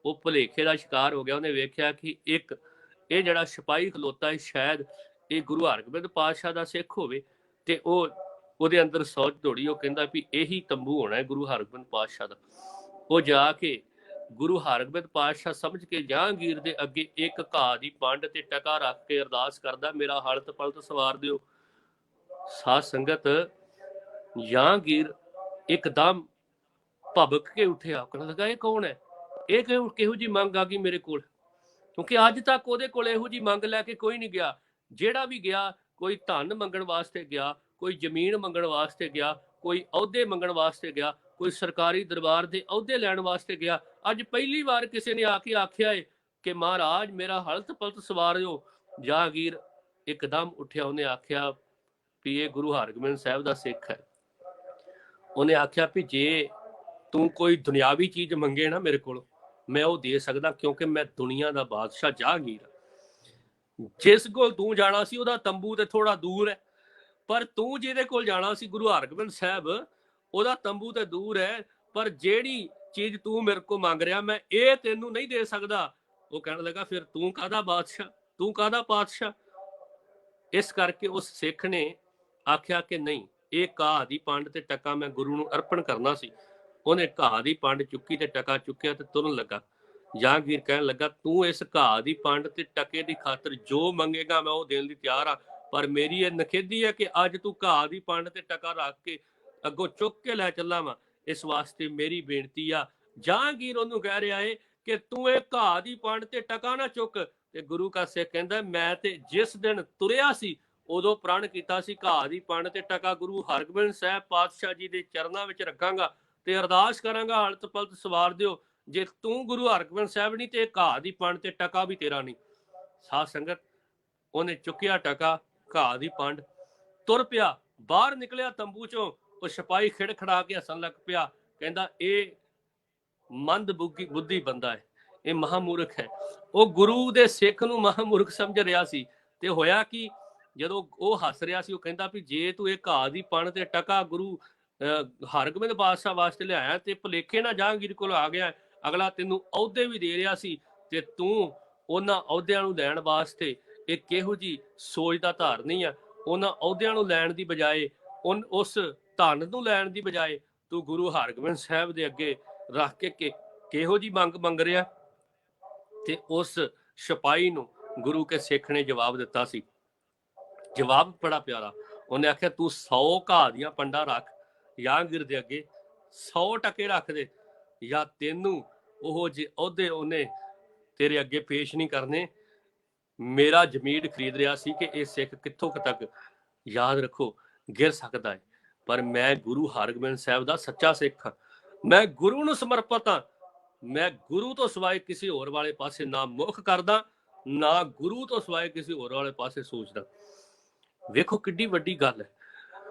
ਉਹ ਭੁਲੇਖੇ ਦਾ ਸ਼ਿਕਾਰ ਹੋ ਗਿਆ। ਉਹਨੇ ਵੇਖਿਆ ਕਿ ਇੱਕ ਇਹ ਜਿਹੜਾ ਸਿਪਾਹੀ ਖਲੋਤਾ ਹੈ ਸ਼ਾਇਦ ਇਹ ਗੁਰੂ ਹਰਗੋਬਿੰਦ ਪਾਤਸ਼ਾਹ ਦਾ ਸਿੱਖ ਹੋਵੇ, ਤੇ ਉਹਦੇ ਅੰਦਰ ਸੋਚ ਦੌੜੀ। ਉਹ ਕਹਿੰਦਾ ਵੀ ਇਹੀ ਤੰਬੂ ਹੋਣਾ ਹੈ ਗੁਰੂ ਹਰਗੋਬਿੰਦ ਪਾਤਸ਼ਾਹ ਦਾ। ਉਹ ਜਾ ਕੇ ਗੁਰੂ ਹਰਗੋਬਿੰਦ ਪਾਤਸ਼ਾਹ ਸਮਝ ਕੇ ਜਹਾਂਗੀਰ ਦੇ ਅੱਗੇ ਇੱਕ ਘਾਹ ਦੀ ਪੰਡ ਤੇ ਟਕਾ ਰੱਖ ਕੇ ਅਰਦਾਸ ਕਰਦਾ, ਮੇਰਾ ਹਲਤ ਪਲਤ ਸਵਾਰ ਦਿਓ। ਸਾਧ ਸੰਗਤ, ਜਹਾਂਗੀਰ ਇੱਕਦਮ ਭਬਕ ਕੇ ਉੱਠਿਆ, ਕਹਿਣ ਲੱਗਾ ਇਹ ਕੌਣ ਹੈ, ਇਹ ਕਿਹੋ ਜੀ ਮੰਗ ਆ ਗਈ ਮੇਰੇ ਕੋਲ। ਕਿਉਂਕਿ ਅੱਜ ਤੱਕ ਉਹਦੇ ਕੋਲ ਇਹੋ ਜੀ ਮੰਗ ਲੈ ਕੇ ਕੋਈ ਨਹੀਂ ਗਿਆ। ਜਿਹੜਾ ਵੀ ਗਿਆ, ਕੋਈ ਧਨ ਮੰਗਣ ਵਾਸਤੇ ਗਿਆ, ਕੋਈ ਜ਼ਮੀਨ ਮੰਗਣ ਵਾਸਤੇ ਗਿਆ, ਕੋਈ ਅਹੁਦੇ ਮੰਗਣ ਵਾਸਤੇ ਗਿਆ, ਕੋਈ ਸਰਕਾਰੀ ਦਰਬਾਰ ਦੇ ਅਹੁਦੇ ਲੈਣ ਵਾਸਤੇ ਗਿਆ। ਅੱਜ ਪਹਿਲੀ ਵਾਰ ਕਿਸੇ ਨੇ ਆ ਕੇ ਆਖਿਆ ਏ ਕਿ ਮਹਾਰਾਜ ਮੇਰਾ ਹਲਤ ਪਲਤ ਸਵਾਰਿਓ। ਜਹਾਂਗੀਰ ਇੱਕਦਮ ਉੱਠਿਆ, ਉਹਨੇ ਆਖਿਆ ਵੀ ਇਹ ਗੁਰੂ ਹਰਗੋਬਿੰਦ ਸਾਹਿਬ ਦਾ ਸਿੱਖ ਹੈ। ਉਹਨੇ ਆਖਿਆ ਵੀ ਜੇ ਤੂੰ ਕੋਈ ਦੁਨਿਆਵੀ ਚੀਜ਼ ਮੰਗੇ ਨਾ ਮੇਰੇ ਕੋਲ, ਮੈਂ ਉਹ ਦੇ ਸਕਦਾ, ਕਿਉਂਕਿ ਮੈਂ ਦੁਨੀਆ ਦਾ ਬਾਦਸ਼ਾਹ ਜਹਾਂਗੀਰ। ਜਿਸ ਕੋਲ ਤੂੰ ਜਾਣਾ ਸੀ ਉਹਦਾ ਤੰਬੂ ਤੇ ਥੋੜਾ ਦੂਰ ਹੈ, ਪਰ ਤੂੰ ਜਿਹਦੇ ਕੋਲ ਜਾਣਾ ਸੀ ਗੁਰੂ ਹਰਗੋਬਿੰਦ ਸਾਹਿਬ, ਉਹਦਾ ਤੰਬੂ ਤੇ ਦੂਰ ਹੈ। ਪਰ ਜਿਹੜੀ ਚੀਜ਼ ਤੂੰ ਮੇਰੇ ਕੋਲ ਮੰਗ ਰਿਹਾ, ਮੈਂ ਇਹ ਤੈਨੂੰ ਨਹੀਂ ਦੇ ਸਕਦਾ। ਉਹ ਕਹਿਣ ਲੱਗਾ ਫਿਰ ਤੂੰ ਕਾਹਦਾ ਬਾਦਸ਼ਾਹ, ਤੂੰ ਕਾਹਦਾ ਪਾਤਸ਼ਾਹ। ਇਸ ਕਰਕੇ ਉਸ ਸਿੱਖ ਨੇ ਆਖਿਆ ਕਿ ਨਹੀਂ, ਇਹ ਘਾਹ ਦੀ ਪੰਡ ਤੇ ਟਕਾ ਮੈਂ ਗੁਰੂ ਨੂੰ ਅਰਪਣ ਕਰਨਾ ਸੀ। ਉਹਨੇ ਘਾਹ ਦੀ ਪੰਡ ਚੁੱਕੀ ਤੇ ਟਕਾ ਚੁੱਕਿਆ ਤੇ ਤੁਰਨ ਲੱਗਾ। ਜਹਾਂਗੀਰ ਕਹਿਣ ਲੱਗਾ ਤੂੰ ਇਸ ਘਾਹ ਦੀ ਪੰਡ ਤੇ ਟਕੇ ਦੀ ਖਾਤਰ ਜੋ ਮੰਗੇਗਾ ਮੈਂ ਉਹ ਦੇਣ ਲਈ ਤਿਆਰ ਆ, ਪਰ ਮੇਰੀ ਇਹ ਨਖੇਦੀ ਹੈ ਕਿ ਅੱਜ ਤੂੰ ਘਾਹ ਦੀ ਪੰਡ ਤੇ ਟਕਾ ਰੱਖ ਕੇ ਅੱਗੋਂ ਚੁੱਕ ਕੇ ਲੈ ਚੱਲਾਂ ਵਾ। ਇਸ ਵਾਸਤੇ ਮੇਰੀ ਬੇਨਤੀ ਆ। ਜਹਾਂਗੀਰ ਉਹਨੂੰ ਕਹਿ ਰਿਹਾ ਏ ਕਿ ਤੂੰ ਇਹ ਘਾਹ ਦੀ ਪੰਡ ਤੇ ਟਕਾ ਨਾ ਚੁੱਕ। ਤੇ ਗੁਰੂ ਕਾ ਸਿੱਖ ਕਹਿੰਦਾ ਮੈਂ ਤੇ ਜਿਸ ਦਿਨ ਤੁਰਿਆ ਸੀ ਉਦੋਂ ਪ੍ਰਣ ਕੀਤਾ ਸੀ ਘਾਹ ਦੀ ਪੰਡ ਤੇ ਟਕਾ ਗੁਰੂ ਹਰਗੋਬਿੰਦ ਸਾਹਿਬ ਪਾਤਸ਼ਾਹ ਜੀ ਦੇ ਚਰਨਾਂ ਵਿੱਚ ਰੱਖਾਂਗਾ ਤੇ ਅਰਦਾਸ ਕਰਾਂਗਾ ਹਲਤ ਪਲਤ ਸਵਾਰ ਦਿਓ। ਜੇ ਤੂੰ ਗੁਰੂ ਹਰਗੋਬਿੰਦ ਸਾਹਿਬ ਨਹੀਂ ਤੇ ਘਾਹ ਦੀ ਪੰਡ ਤੇ ਟਕਾ ਵੀ ਤੇਰਾ ਨਹੀਂ। ਸਾਧ ਸੰਗਤ, ਉਹਨੇ ਚੁੱਕਿਆ ਟਕਾ, ਘਾਹ ਦੀ ਪੰਡ, ਤੁਰ ਪਿਆ। ਬਾਹਰ ਨਿਕਲਿਆ ਤੰਬੂ ਚੋਂ, ਉਹ ਸਿਪਾਹੀ ਖਿੜਖੜਾ ਕੇ ਹੱਸਣ ਲੱਗ ਪਿਆ। ਕਹਿੰਦਾ ਇਹ ਮੰਦ ਬੁੱਧੀ ਬੰਦਾ ਹੈ, ਇਹ ਮਹਾਮੂਰਖ ਹੈ। ਉਹ ਗੁਰੂ ਦੇ ਸਿੱਖ ਨੂੰ ਮਹਾਮੂਰਖ ਸਮਝ ਰਿਹਾ ਸੀ। ਤੇ ਹੋਇਆ ਕਿ ਜਦੋਂ ਉਹ ਹੱਸ ਰਿਹਾ ਸੀ, ਉਹ ਕਹਿੰਦਾ ਵੀ ਜੇ ਤੂੰ ਇਹ ਘਾਹ ਦੀ ਪੰਡ ਤੇ ਟਕਾ ਗੁਰੂ ਹਰਗੋਬਿੰਦ ਪਾਤਸ਼ਾਹ ਵਾਸਤੇ ਲਿਆਇਆ ਤੇ ਭੁਲੇਖੇ ਨਾਲ ਜਹਾਂਗੀਰ ਕੋਲ ਆ ਗਿਆ, ਅਗਲਾ ਤੈਨੂੰ ਅਹੁਦੇ ਵੀ ਦੇ ਰਿਹਾ ਸੀ ਤੇ ਤੂੰ ਉਹਨਾਂ ਅਹੁਦਿਆਂ ਨੂੰ ਲੈਣ ਵਾਸਤੇ ਇਹ ਕਿਹੋ ਜੀ ਸੋਚ ਦਾ ਧਾਰਨੀ ਆ। ਉਹਨਾਂ ਅਹੁਦਿਆਂ ਨੂੰ ਲੈਣ ਦੀ ਬਜਾਏ, ਉਸ ਧਨ ਨੂੰ ਲੈਣ ਦੀ ਬਜਾਏ ਤੂੰ ਗੁਰੂ ਹਰਗੋਬਿੰਦ ਸਾਹਿਬ ਦੇ ਅੱਗੇ ਰੱਖ ਕੇ ਕਿਹੋ ਜੀ ਮੰਗ ਮੰਗ ਰਿਹਾ। ਤੇ ਉਸ ਸਿਪਾਹੀ ਨੂੰ ਗੁਰੂ ਕੇ ਸਿੱਖ ਨੇ ਜਵਾਬ ਦਿੱਤਾ ਸੀ। ਜਵਾਬ ਬੜਾ ਪਿਆਰਾ। ਉਹਨੇ ਆਖਿਆ ਤੂੰ 100 ਘਾਹ ਦੀਆਂ ਪੰਡਾਂ ਰੱਖ ਜਹਾਂਗੀਰ ਦੇ ਅੱਗੇ, 100 ਟਕੇ ਰੱਖ ਦੇ, ਜਾਂ ਤੈਨੂੰ ਉਹ ਜੇ ਅਹੁਦੇ ਉਹਨੇ ਤੇਰੇ ਅੱਗੇ ਪੇਸ਼ ਨਹੀਂ ਕਰਨੇ। ਮੇਰਾ ਜ਼ਮੀਰ ਖਰੀਦ ਰਿਹਾ ਸੀ ਕਿ ਇਹ ਸਿੱਖ ਕਿੱਥੋਂ ਤੱਕ, ਯਾਦ ਰੱਖੋ, ਗਿਰ ਸਕਦਾ ਹੈ, ਪਰ ਮੈਂ ਗੁਰੂ ਹਰਗੋਬਿੰਦ ਸਾਹਿਬ ਦਾ ਸੱਚਾ ਸਿੱਖ ਹਾਂ। ਮੈਂ ਗੁਰੂ ਨੂੰ ਸਮਰਪਿਤ ਹਾਂ। ਮੈਂ ਗੁਰੂ ਤੋਂ ਸਿਵਾਏ ਕਿਸੇ ਹੋਰ ਵਾਲੇ ਪਾਸੇ ਨਾ ਮੁੱਖ ਕਰਦਾ, ਨਾ ਗੁਰੂ ਤੋਂ ਸਿਵਾਏ ਕਿਸੇ ਹੋਰ ਵਾਲੇ ਪਾਸੇ ਸੋਚਦਾ। ਵੇਖੋ ਕਿੱਡੀ ਵੱਡੀ ਗੱਲ ਹੈ।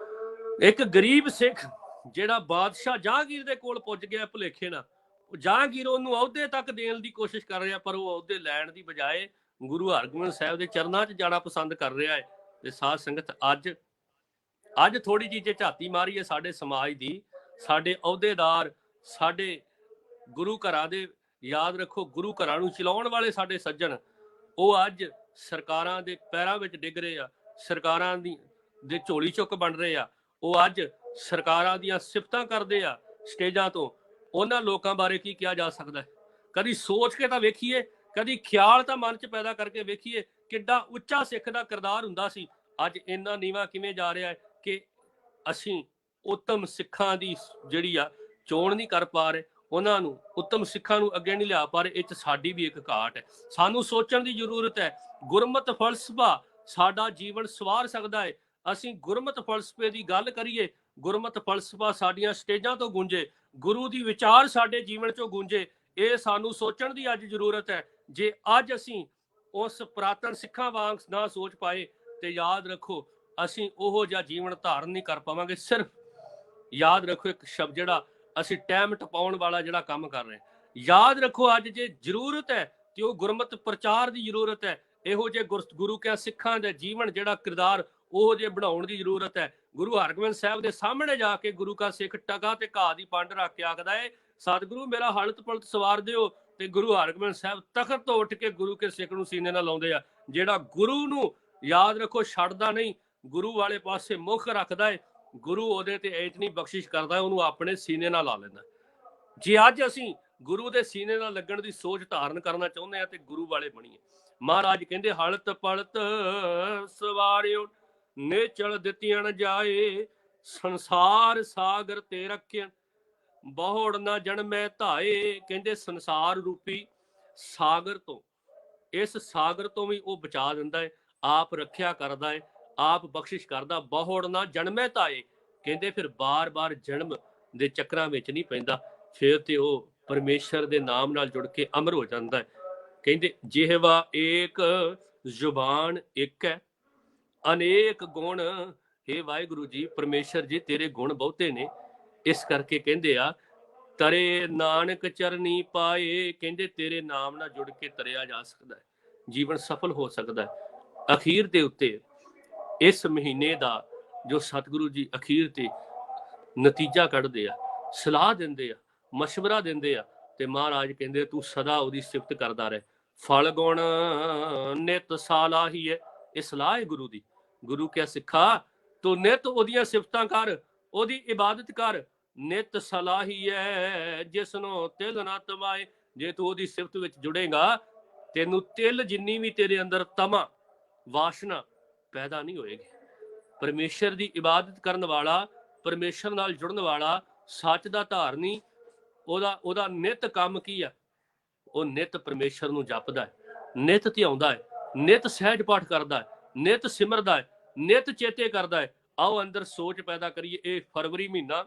ਇੱਕ ਗਰੀਬ ਸਿੱਖ ਜਿਹੜਾ ਬਾਦਸ਼ਾਹ ਜਹਾਂਗੀਰ ਦੇ ਕੋਲ ਪੁੱਜ ਗਿਆ ਭੁਲੇਖੇ ਨਾਲ, ਜਹਾਂਗੀਰ ਉਹਨੂੰ ਅਹੁਦੇ ਤੱਕ ਦੇਣ ਦੀ ਕੋਸ਼ਿਸ਼ ਕਰ ਰਿਹਾ, ਪਰ ਉਹ ਅਹੁਦੇ ਲੈਣ ਦੀ ਬਜਾਏ ਗੁਰੂ ਹਰਗੋਬਿੰਦ ਸਾਹਿਬ ਦੇ ਚਰਨਾਂ 'ਚ ਜਾਣਾ ਪਸੰਦ ਕਰ ਰਿਹਾ ਹੈ। ਤੇ ਸਾਧ ਸੰਗਤ, ਅੱਜ ਥੋੜੀ ਜਿਹੀ ਜੇ ਝਾਤੀ ਮਾਰੀਏ ਸਾਡੇ ਸਮਾਜ ਦੀ, ਸਾਡੇ ਅਹੁਦੇਦਾਰ, ਸਾਡੇ ਗੁਰੂ ਘਰਾਂ ਦੇ, ਯਾਦ ਰੱਖੋ ਗੁਰੂ ਘਰਾਂ ਨੂੰ ਚਲਾਉਣ ਵਾਲੇ ਸਾਡੇ ਸੱਜਣ, ਉਹ ਅੱਜ ਸਰਕਾਰਾਂ ਦੇ ਪੈਰਾਂ ਵਿੱਚ ਡਿੱਗ ਰਹੇ ਆ, ਸਰਕਾਰਾਂ ਦੇ ਝੋਲੀ ਚੁੱਕ ਬਣ ਰਹੇ ਆ। ਉਹ ਅੱਜ ਸਰਕਾਰਾਂ ਦੀਆਂ ਸਿਫਤਾਂ ਕਰਦੇ ਆ ਸਟੇਜਾਂ ਤੋਂ। ਉਹਨਾਂ ਲੋਕਾਂ ਬਾਰੇ ਕੀ ਕਿਹਾ ਜਾ ਸਕਦਾ ਹੈ? ਕਦੀ ਸੋਚ ਕੇ ਤਾਂ ਵੇਖੀਏ, ਕਦੀ ਖਿਆਲ ਤਾਂ ਮਨ 'ਚ ਪੈਦਾ ਕਰਕੇ ਵੇਖੀਏ ਕਿੱਡਾ ਉੱਚਾ ਸਿੱਖ ਦਾ ਕਿਰਦਾਰ ਹੁੰਦਾ ਸੀ। ਅੱਜ ਇੰਨਾ ਨੀਵਾਂ ਕਿਵੇਂ ਜਾ ਰਿਹਾ ਹੈ ਕਿ ਅਸੀਂ ਉੱਤਮ ਸਿੱਖਾਂ ਦੀ ਜਿਹੜੀ ਆ ਚੋਣ ਨਹੀਂ ਕਰ ਪਾ ਰਹੇ, ਉਹਨਾਂ ਨੂੰ ਉੱਤਮ ਸਿੱਖਾਂ ਨੂੰ ਅੱਗੇ ਨਹੀਂ ਲਿਆ ਪਾ ਰਹੇ। ਇਹ 'ਚ ਸਾਡੀ ਵੀ ਇੱਕ ਘਾਟ ਹੈ। ਸਾਨੂੰ ਸੋਚਣ ਦੀ ਜ਼ਰੂਰਤ ਹੈ। ਗੁਰਮਤਿ ਫਲਸਫਾ ਸਾਡਾ ਜੀਵਨ ਸਵਾਰ ਸਕਦਾ ਹੈ। ਅਸੀਂ ਗੁਰਮਤਿ ਫਲਸਫੇ ਦੀ ਗੱਲ ਕਰੀਏ, ਗੁਰਮਤਿ ਫਲਸਫਾ ਸਾਡੀਆਂ ਸਟੇਜਾਂ ਤੋਂ ਗੂੰਜੇ, ਗੁਰੂ ਦੀ ਵਿਚਾਰ ਸਾਡੇ ਜੀਵਨ 'ਚੋਂ ਗੂੰਜੇ। ਇਹ ਸਾਨੂੰ ਸੋਚਣ ਦੀ ਅੱਜ ਜ਼ਰੂਰਤ ਹੈ। ਜੇ ਅੱਜ ਅਸੀਂ ਉਸ ਪੁਰਾਤਨ ਸਿੱਖਾਂ ਵਾਂਗ ਨਾ ਸੋਚ ਪਾਏ ਤੇ ਯਾਦ ਰੱਖੋ ਅਸੀਂ ਉਹੋ ਜਿਹਾ ਜੀਵਨ ਧਾਰਨ ਨਹੀਂ ਕਰ ਪਾਵਾਂਗੇ। ਸਿਰਫ ਯਾਦ ਰੱਖੋ ਇੱਕ ਸ਼ਬਦ, ਜਿਹੜਾ ਅਸੀਂ ਟਾਈਮ ਟਪਾਉਣ ਵਾਲਾ ਜਿਹੜਾ ਕੰਮ ਕਰ ਰਹੇ ਹਾਂ, ਯਾਦ ਰੱਖੋ ਅੱਜ ਜੇ ਜ਼ਰੂਰਤ ਹੈ ਤੇ ਉਹ ਗੁਰਮਤਿ ਪ੍ਰਚਾਰ ਦੀ ਜ਼ਰੂਰਤ ਹੈ। ਇਹੋ ਜਿਹੇ ਗੁਰੂ ਕਿਆਂ ਸਿੱਖਾਂ ਦੇ ਜੀਵਨ ਜਿਹੜਾ ਕਿਰਦਾਰ ਉਹ ਜੇ ਬਣਾਉਣ ਦੀ ਜ਼ਰੂਰਤ ਹੈ। ਗੁਰੂ ਹਰਗੋਬਿੰਦ ਸਾਹਿਬ ਦੇ ਸਾਹਮਣੇ ਜਾ ਕੇ ਗੁਰੂ ਕਾ ਸਿੱਖ ਟਕਾ ਤੇ ਘਾਹ ਦੀ ਪੰਡ ਰੱਖ ਕੇ ਆਖਦਾ ਹੈ, ਸਤਿਗੁਰੂ ਮੇਰਾ ਹਲਤ ਪਲਤ ਸਵਾਰ ਦਿਓ। ਤੇ ਗੁਰੂ ਹਰਗੋਬਿੰਦ ਸਾਹਿਬ ਤਖਤ ਤੋਂ ਉੱਠ ਕੇ ਗੁਰੂ ਕੇ ਸਿੱਖ ਨੂੰ ਸੀਨੇ ਨਾਲ ਲਾਉਂਦੇ ਆ। ਜਿਹੜਾ ਗੁਰੂ ਨੂੰ ਯਾਦ ਰੱਖੋ ਛੱਡਦਾ ਨਹੀਂ, ਗੁਰੂ ਵਾਲੇ ਪਾਸੇ ਮੁੱਖ ਰੱਖਦਾ ਹੈ, ਗੁਰੂ ਉਹਦੇ ਤੇ ਇਤਨੀ ਬਖਸ਼ਿਸ਼ ਕਰਦਾ, ਉਹਨੂੰ ਆਪਣੇ ਸੀਨੇ ਨਾਲ ਲਾ ਲੈਂਦਾ। ਜੇ ਅੱਜ ਅਸੀਂ ਗੁਰੂ ਦੇ ਸੀਨੇ ਨਾਲ ਲੱਗਣ ਦੀ ਸੋਚ ਧਾਰਨ ਕਰਨਾ ਚਾਹੁੰਦੇ ਆ ਤੇ ਗੁਰੂ ਵਾਲੇ ਬਣੀਏ। ਮਹਾਰਾਜ ਕਹਿੰਦੇ ਹਲਤ ਪਲਤ ਸਵਾਰਿਓ ਨੇਚਲ ਦਿੱਤੀਆਂ ਜਾਏ, ਸੰਸਾਰ ਸਾਗਰ ਤੇ ਰੱਖਿਆ ਬਹੁੜ ਨਾ ਜਨਮੈ ਧਾਏ। ਕਹਿੰਦੇ ਸੰਸਾਰ ਰੂਪੀ ਸਾਗਰ ਤੋਂ, ਇਸ ਸਾਗਰ ਤੋਂ ਵੀ ਉਹ ਬਚਾ ਦਿੰਦਾ ਹੈ, ਆਪ ਰੱਖਿਆ ਕਰਦਾ ਹੈ, ਆਪ ਬਖਸ਼ਿਸ਼ ਕਰਦਾ। ਬਹੁੜ ਨਾ ਜਨਮੈ ਧਾਏ, ਕਹਿੰਦੇ ਫਿਰ ਬਾਰ-ਬਾਰ ਜਨਮ ਦੇ ਚੱਕਰਾਂ ਵਿੱਚ ਨਹੀਂ ਪੈਂਦਾ, ਫਿਰ ਤੇ ਉਹ ਪਰਮੇਸ਼ਰ ਦੇ ਨਾਮ ਨਾਲ ਜੁੜ ਕੇ ਅਮਰ ਹੋ ਜਾਂਦਾ ਹੈ। ਕਹਿੰਦੇ ਜਿਹਵਾ ਏਕ ਜ਼ੁਬਾਨ ਇੱਕ ਹੈ, ਅਨੇਕ ਗੁਣ। हे ਵਾਹਿਗੁਰੂ ਜੀ, ਪਰਮੇਸ਼ਰ ਜੀ ਤੇਰੇ ਗੁਣ ਬਹੁਤੇ ਨੇ, ਇਸ ਕਰਕੇ ਕਹਿੰਦੇ ਆ ਤਰੇ ਨਾਨਕ ਚਰਨੀ ਪਾਏ। ਕਹਿੰਦੇ ਤੇਰੇ ਨਾਮ ਨਾਲ ਜੁੜ ਕੇ ਤਰਿਆ ਜਾ ਸਕਦਾ ਹੈ, ਜੀਵਨ ਸਫਲ ਹੋ ਸਕਦਾ ਹੈ। ਅਖੀਰ ਦੇ ਉੱਤੇ ਇਸ ਮਹੀਨੇ ਦਾ ਜੋ ਸਤਿਗੁਰੂ ਜੀ ਅਖੀਰ ਤੇ ਨਤੀਜਾ ਕੱਢਦੇ ਆ, ਸਲਾਹ ਦਿੰਦੇ ਆ, ਮਸ਼ਵਰਾ ਦਿੰਦੇ ਆ, ਤੇ ਮਹਾਰਾਜ ਕਹਿੰਦੇ ਤੂੰ ਸਦਾ ਉਹਦੀ ਸਿਫਤ ਕਰਦਾ ਰਹੇ। ਫਲ ਗੁਣ ਨਿਤ ਸਾਲਾਹੀ ਹੈ, ਇਹ ਸਲਾਹ ਹੈ ਗੁਰੂ ਦੀ। ਗੁਰੂ ਕਿਆ ਸਿੱਖਾ ਤੂੰ ਨਿਤ ਉਹਦੀਆਂ ਸਿਫਤਾਂ ਕਰ, ਉਹਦੀ ਇਬਾਦਤ ਕਰ। ਨਿਤ ਸਲਾਹੀ ਹੈ ਜਿਸਨੂੰ ਤਿਲ ਨਾ ਤਮਾਏ। ਜੇ ਤੂੰ ਉਹਦੀ ਸਿਫਤ ਵਿੱਚ ਜੁੜੇਗਾ, ਤੈਨੂੰ ਤਿਲ ਜਿੰਨੀ ਵੀ ਤੇਰੇ ਅੰਦਰ ਤਮਾ ਵਾਸ਼ਨਾ ਪੈਦਾ ਨਹੀਂ ਹੋਏਗੀ। ਪਰਮੇਸ਼ਰ ਦੀ ਇਬਾਦਤ ਕਰਨ ਵਾਲਾ, ਪਰਮੇਸ਼ਰ ਨਾਲ ਜੁੜਨ ਵਾਲਾ, ਸੱਚ ਦਾ ਧਾਰਨੀ, ਉਹਦਾ ਨਿਤ ਕੰਮ ਕੀ ਆ? ਉਹ ਨਿਤ ਪਰਮੇਸ਼ਰ ਨੂੰ ਜਪਦਾ ਹੈ, ਨਿਤ ਧਿਆਉਂਦਾ ਹੈ, ਨਿਤ ਸਹਿਜ ਪਾਠ ਕਰਦਾ ਹੈ, ਨਿਤ ਸਿਮਰਦਾ ਹੈ, ਨਿਤ ਚੇਤੇ ਕਰਦਾ ਹੈ। ਆਓ ਅੰਦਰ ਸੋਚ ਪੈਦਾ ਕਰੀਏ। ਇਹ ਫਰਵਰੀ ਮਹੀਨਾ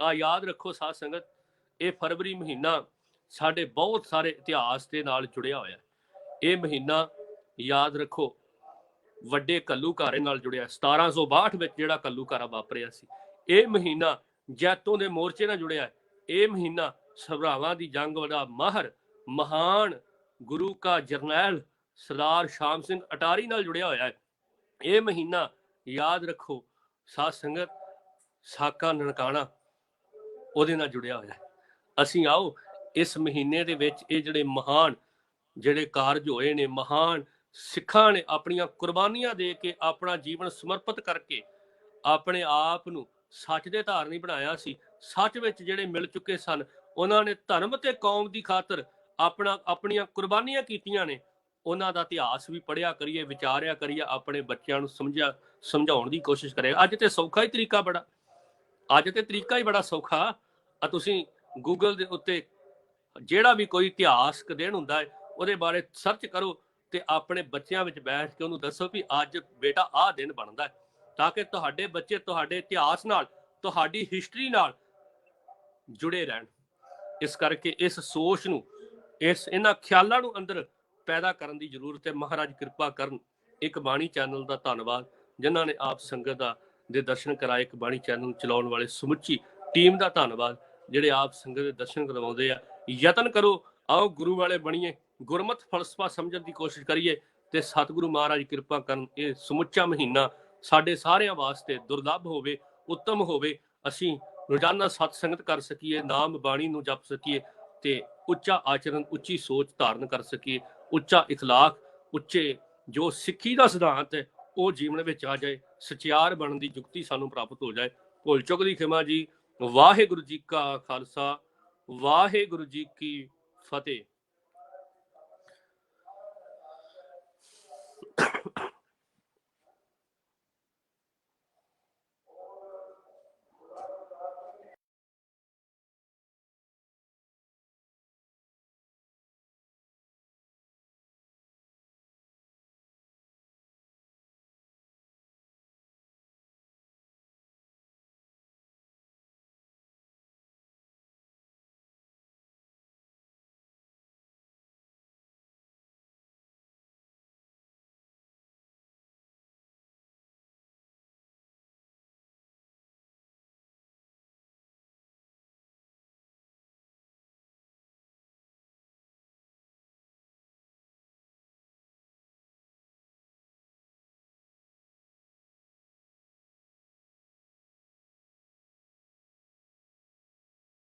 ਆ ਯਾਦ ਰੱਖੋ ਸਾਧ ਸੰਗਤ, ਇਹ ਫਰਵਰੀ ਮਹੀਨਾ ਸਾਡੇ ਬਹੁਤ ਸਾਰੇ ਇਤਿਹਾਸ ਦੇ ਨਾਲ ਜੁੜਿਆ ਹੋਇਆ। ਇਹ ਮਹੀਨਾ ਯਾਦ ਰੱਖੋ ਵੱਡੇ ਘੱਲੂਘਾਰੇ ਨਾਲ ਜੁੜਿਆ। 1762 ਵਿੱਚ ਜਿਹੜਾ ਘੱਲੂਘਾਰਾ ਵਾਪਰਿਆ ਸੀ। ਇਹ ਮਹੀਨਾ ਜੈਤੋਂ ਦੇ ਮੋਰਚੇ ਨਾਲ ਜੁੜਿਆ। ਇਹ ਮਹੀਨਾ ਸਭਰਾਵਾਂ ਦੀ ਜੰਗ ਦਾ ਮਾਹਰ ਮਹਾਨ ਗੁਰੂ ਕਾ ਜਰਨੈਲ ਸਰਦਾਰ ਸ਼ਾਮ ਸਿੰਘ ਅਟਾਰੀ ਨਾਲ ਜੁੜਿਆ ਹੋਇਆ ਹੈ। ਇਹ ਮਹੀਨਾ ਯਾਦ ਰੱਖੋ ਸਾਧ ਸੰਗਤ ਸਾਕਾ ਨਨਕਾਣਾ ਉਹਦੇ ਨਾਲ ਜੁੜਿਆ ਹੋਇਆ ਹੈ। ਅਸੀਂ ਆਓ ਇਸ ਮਹੀਨੇ ਦੇ ਵਿੱਚ ਇਹ ਜਿਹੜੇ ਕਾਰਜ ਹੋਏ ਨੇ, ਮਹਾਨ ਸਿੱਖਾਂ ਨੇ ਆਪਣੀਆਂ ਕੁਰਬਾਨੀਆਂ ਦੇ ਕੇ ਆਪਣਾ ਜੀਵਨ ਸਮਰਪਿਤ ਕਰਕੇ ਆਪਣੇ ਆਪ ਨੂੰ ਸੱਚ ਦੇ ਧਾਰਨੀ ਬਣਾਇਆ ਸੀ। ਸੱਚ ਵਿੱਚ ਜਿਹੜੇ ਮਿਲ ਚੁੱਕੇ ਸਨ, ਉਹਨਾਂ ਨੇ ਧਰਮ ਤੇ ਕੌਮ ਦੀ ਖਾਤਰ ਆਪਣੀਆਂ ਕੁਰਬਾਨੀਆਂ ਕੀਤੀਆਂ ਨੇ। ਉਹਨਾਂ ਦਾ ਇਤਿਹਾਸ ਵੀ ਪੜ੍ਹਿਆ ਕਰੀਏ, ਵਿਚਾਰਿਆ ਕਰੀਏ, ਆਪਣੇ ਬੱਚਿਆਂ ਨੂੰ ਸਮਝਾਉਣ ਦੀ ਕੋਸ਼ਿਸ਼ ਕਰੇ। ਅੱਜ ਤੇ ਸੌਖਾ ਹੀ ਤਰੀਕਾ ਬੜਾ ਸੌਖਾ ਆ। ਤੁਸੀਂ ਗੂਗਲ ਦੇ ਉੱਤੇ ਜਿਹੜਾ ਵੀ ਕੋਈ ਇਤਿਹਾਸਕ ਦਿਨ ਹੁੰਦਾ ਹੈ ਉਹਦੇ ਬਾਰੇ ਸਰਚ ਕਰੋ ਤੇ ਆਪਣੇ ਬੱਚਿਆਂ ਵਿੱਚ ਬੈਠ ਕੇ ਉਹਨੂੰ ਦੱਸੋ ਵੀ ਅੱਜ ਬੇਟਾ ਆਹ ਦਿਨ ਬਣਦਾ ਹੈ, ਤਾਂ ਕਿ ਤੁਹਾਡੇ ਬੱਚੇ ਤੁਹਾਡੇ ਇਤਿਹਾਸ ਨਾਲ, ਤੁਹਾਡੀ ਹਿਸਟਰੀ ਨਾਲ ਜੁੜੇ ਰਹਿਣ। ਇਸ ਕਰਕੇ ਇਸ ਸੋਚ ਨੂੰ, ਇਹਨਾਂ ਖਿਆਲਾਂ ਨੂੰ ਅੰਦਰ ਪੈਦਾ ਕਰਨ ਦੀ ਜ਼ਰੂਰਤ ਹੈ। ਮਹਾਰਾਜ ਕਿਰਪਾ ਕਰਨ। ਇੱਕ ਬਾਣੀ ਚੈਨਲ ਦਾ ਧੰਨਵਾਦ ਜਿਨ੍ਹਾਂ ਨੇ ਆਪ ਸੰਗਤ ਦੇ ਦਰਸ਼ਨ ਕਰਾਏ। ਇੱਕ ਬਾਣੀ ਚੈਨਲ ਚਲਾਉਣ ਵਾਲੇ ਸਮੁੱਚੀ ਟੀਮ ਦਾ ਧੰਨਵਾਦ, ਜਿਹੜੇ ਆਪ ਸੰਗਤ ਦੇ ਦਰਸ਼ਨ ਕਰਵਾਉਂਦੇ ਆ। ਯਤਨ ਕਰੋ, ਆਓ ਗੁਰੂ ਵਾਲੇ ਬਣੀਏ, ਗੁਰਮਤ ਫਲਸਫਾ ਸਮਝਣ ਦੀ ਕੋਸ਼ਿਸ਼ ਕਰੀਏ ਤੇ ਸਤਿਗੁਰੂ ਮਹਾਰਾਜ ਕਿਰਪਾ ਕਰਨ ਇਹ ਸਮੁੱਚਾ ਮਹੀਨਾ ਸਾਡੇ ਸਾਰਿਆਂ ਵਾਸਤੇ ਦੁਰਲੱਭ ਹੋਵੇ, ਉੱਤਮ ਹੋਵੇ। ਅਸੀਂ ਰੋਜ਼ਾਨਾ ਸਤ ਸੰਗਤ ਕਰ ਸਕੀਏ, ਨਾਮ ਬਾਣੀ ਨੂੰ ਜਪ ਸਕੀਏ ਤੇ ਉੱਚਾ ਆਚਰਨ, ਉੱਚੀ ਸੋਚ ਧਾਰਨ ਕਰ ਸਕੀਏ। ਉੱਚਾ ਇਖਲਾਕ, ਉੱਚੇ ਜੋ ਸਿੱਖੀ ਦਾ ਸਿਧਾਂਤ ਹੈ ਉਹ ਜੀਵਨ ਵਿੱਚ ਆ ਜਾਏ। ਸਚਿਆਰ ਬਣਨ ਦੀ ਯੁਕਤੀ ਸਾਨੂੰ ਪ੍ਰਾਪਤ ਹੋ ਜਾਏ। ਭੁੱਲ ਚੁੱਕ ਦੀ ਖਿਮਾ ਜੀ। ਵਾਹਿਗੁਰੂ ਜੀ ਕਾ ਖਾਲਸਾ, ਵਾਹਿਗੁਰੂ ਜੀ ਕੀ ਫਤਿਹ।